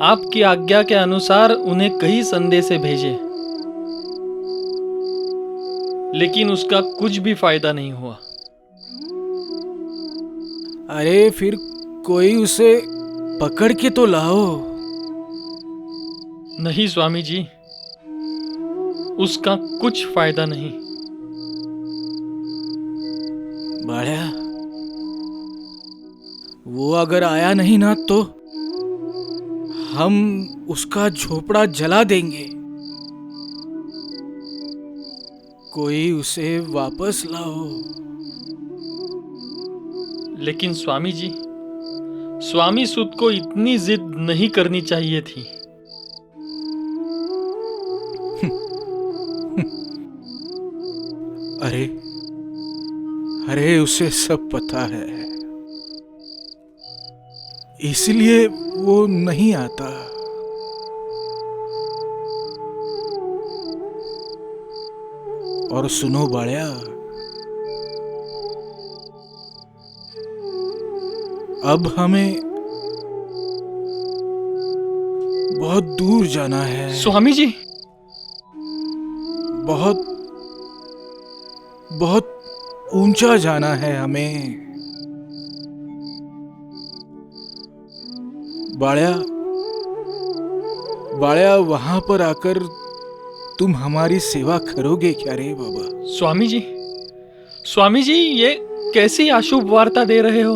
आपकी आज्ञा के अनुसार उन्हें कई संदेशे भेजे, लेकिन उसका कुछ भी फायदा नहीं हुआ। अरे फिर कोई उसे पकड़ के तो लाओ। नहीं स्वामी जी, उसका कुछ फायदा नहीं। बाळ्या, वो अगर आया नहीं ना तो हम उसका झोपड़ा जला देंगे। कोई उसे वापस लाओ। लेकिन स्वामी जी, स्वामी सूत को इतनी जिद नहीं करनी चाहिए थी। अरे अरे उसे सब पता है, इसलिए वो नहीं आता। और सुनो बाळ्या, अब हमें बहुत दूर जाना है। स्वामी जी, बहुत बहुत ऊंचा जाना है हमें। बाळ्या, बाळ्या, वहां पर आकर तुम हमारी सेवा करोगे क्या रे बाबा? स्वामी जी, स्वामी जी, ये कैसी अशुभ वार्ता दे रहे हो?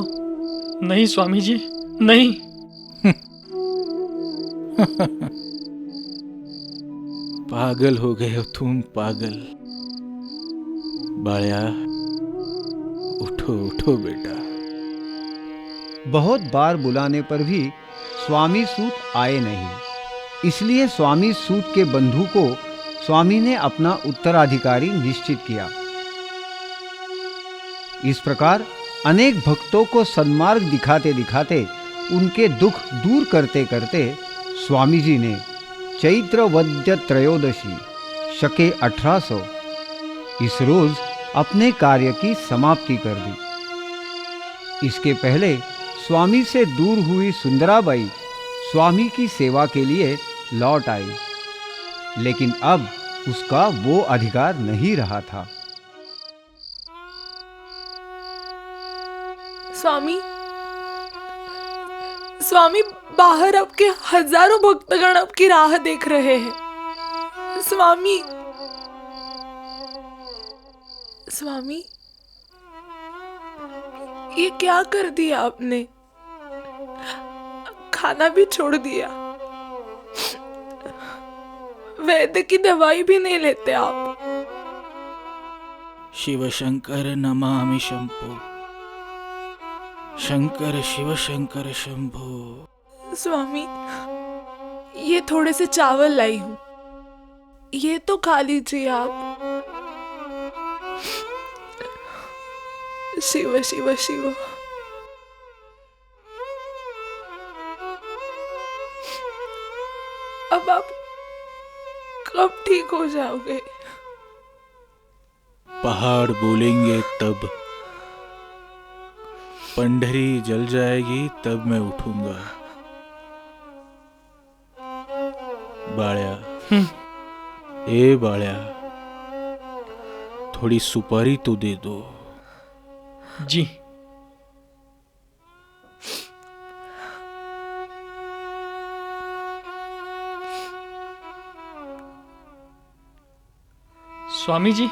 नहीं स्वामी जी, नहीं। पागल हो गए हो तुम, पागल। बाळ्या, उठो उठो बेटा। बहुत बार बुलाने पर भी स्वामी सूत आए नहीं, इसलिए स्वामी सूत के बंधु को स्वामी ने अपना उत्तराधिकारी निश्चित किया। इस प्रकार अनेक भक्तों को सन्मार्ग दिखाते दिखाते, उनके दुख दूर करते करते स्वामी जी ने चैत्र वद्य त्रयोदशी शके 1800 इस रोज अपने कार्य की समाप्ति कर दी। इसके पहले स्वामी से दूर हुई सुंदराबाई स्वामी की सेवा के लिए लौट आई, लेकिन अब उसका वो अधिकार नहीं रहा था। स्वामी, स्वामी, बाहर आपके हजारों भक्तगण आपकी राह देख रहे हैं। स्वामी, स्वामी, ये क्या कर दिया आपने? खाना भी छोड़ दिया, वैद्य की दवाई भी नहीं लेते आप। शिव शंकर नमामि शंभो, शंकर शिव शंकर शंभो। स्वामी, ये थोड़े से चावल लाई हूं, ये तो खा लीजिए आप। शिव शिव शिव। अब आप कब ठीक हो जाओगे? पहाड़ बोलेंगे तब, पंडरी जल जाएगी तब मैं उठूंगा। बाळ्या, ए बाळ्या, थोड़ी सुपारी तो दे दो। जी। स्वामी जी,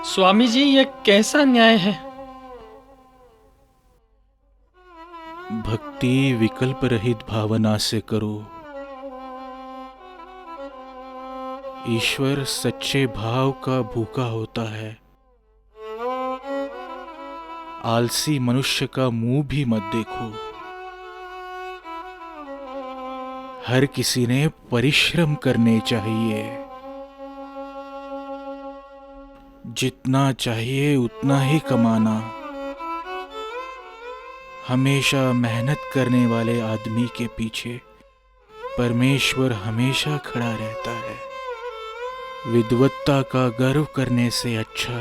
स्वामी जी, ये कैसा न्याय है? भक्ति विकल्प रहित भावना से करो। ईश्वर सच्चे भाव का भूखा होता है। आलसी मनुष्य का मुंह भी मत देखो। हर किसी ने परिश्रम करने चाहिए। जितना चाहिए उतना ही कमाना। हमेशा मेहनत करने वाले आदमी के पीछे परमेश्वर हमेशा खड़ा रहता है। विद्वत्ता का गर्व करने से अच्छा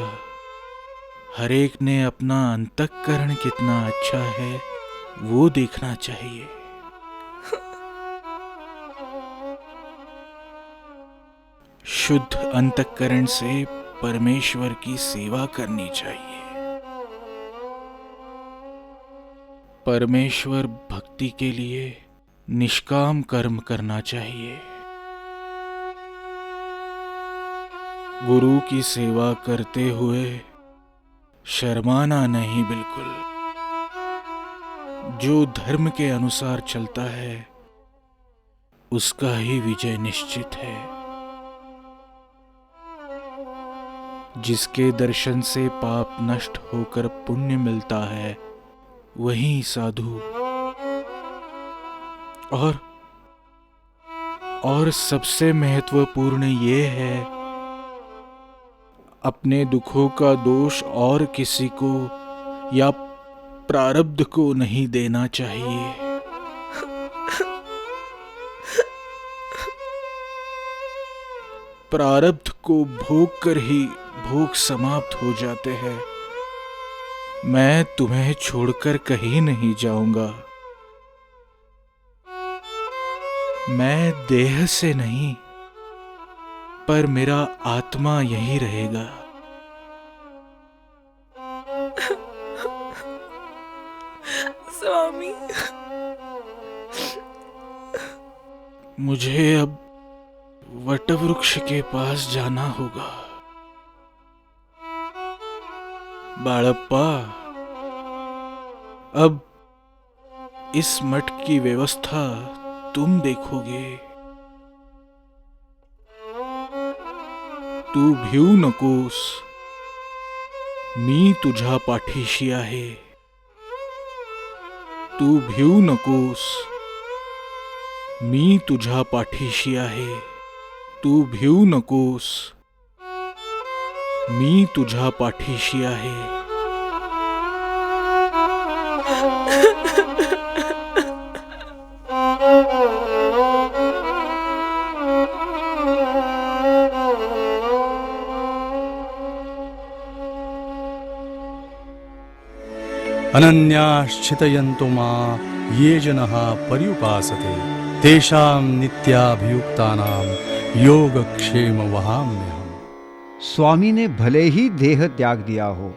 हर एक ने अपना अंतःकरण कितना अच्छा है वो देखना चाहिए। शुद्ध अंतःकरण से परमेश्वर की सेवा करनी चाहिए। परमेश्वर भक्ति के लिए निष्काम कर्म करना चाहिए। गुरु की सेवा करते हुए शर्माना नहीं बिल्कुल। जो धर्म के अनुसार चलता है उसका ही विजय निश्चित है। जिसके दर्शन से पाप नष्ट होकर पुण्य मिलता है वही साधु। और सबसे महत्वपूर्ण ये है, अपने दुखों का दोष और किसी को या प्रारब्ध को नहीं देना चाहिए। प्रारब्ध को भोग कर ही भोग समाप्त हो जाते हैं। मैं तुम्हें छोड़कर कहीं नहीं जाऊंगा। मैं देह से नहीं पर मेरा आत्मा यहीं रहेगा। स्वामी, मुझे अब वटवृक्ष के पास जाना होगा। बाळप्पा, अब इस मठ की व्यवस्था तुम देखोगे। तू भिऊ नकोस, मी तुझ्या पाठीशी आहे। तू भिऊ नकोस, मी तुझ्या पाठीशी आहे। तू भिऊ नकोस, मी तुझ्या पाठीशी आहे। अनन्याश्चितयन्तु मां ये जनाः पर्युपासते तेषां नित्याभियुक्तानां योगक्षेम वहाम्यहम्। स्वामी ने भले ही देह त्याग दिया हो,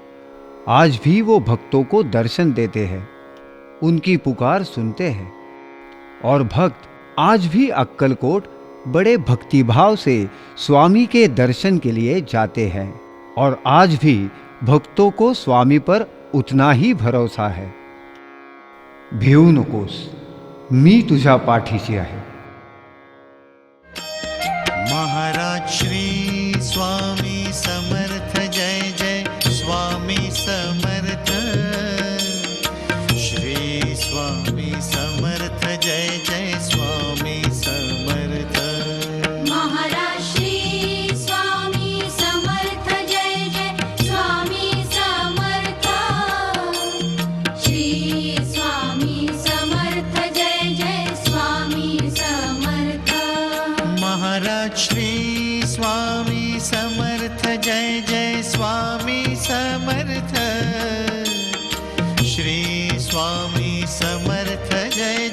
आज भी वो भक्तों को दर्शन देते हैं, उनकी पुकार सुनते हैं। और भक्त आज भी अक्कलकोट बड़े भक्तिभाव से स्वामी के दर्शन के लिए जाते हैं। और आज भी भक्तों को स्वामी पर उतना ही भरोसा है। भिऊ नकोस, मी तुझ्या पाठीशी आहे। महाराज श्री स्वामी समर्थ जय जय स्वामी समर्थ। श्री स्वामी समर्थ जय जय स्वामी समर्थ। महाराज श्री स्वामी समर्थ जय जय स्वामी समर्थ। श्री स्वामी समर्थ जय जय स्वामी समर्थ। महाराज श्री स्वामी समर्थ जय जय स्वामी समर्थ। श्री स्वामी समर्थ जय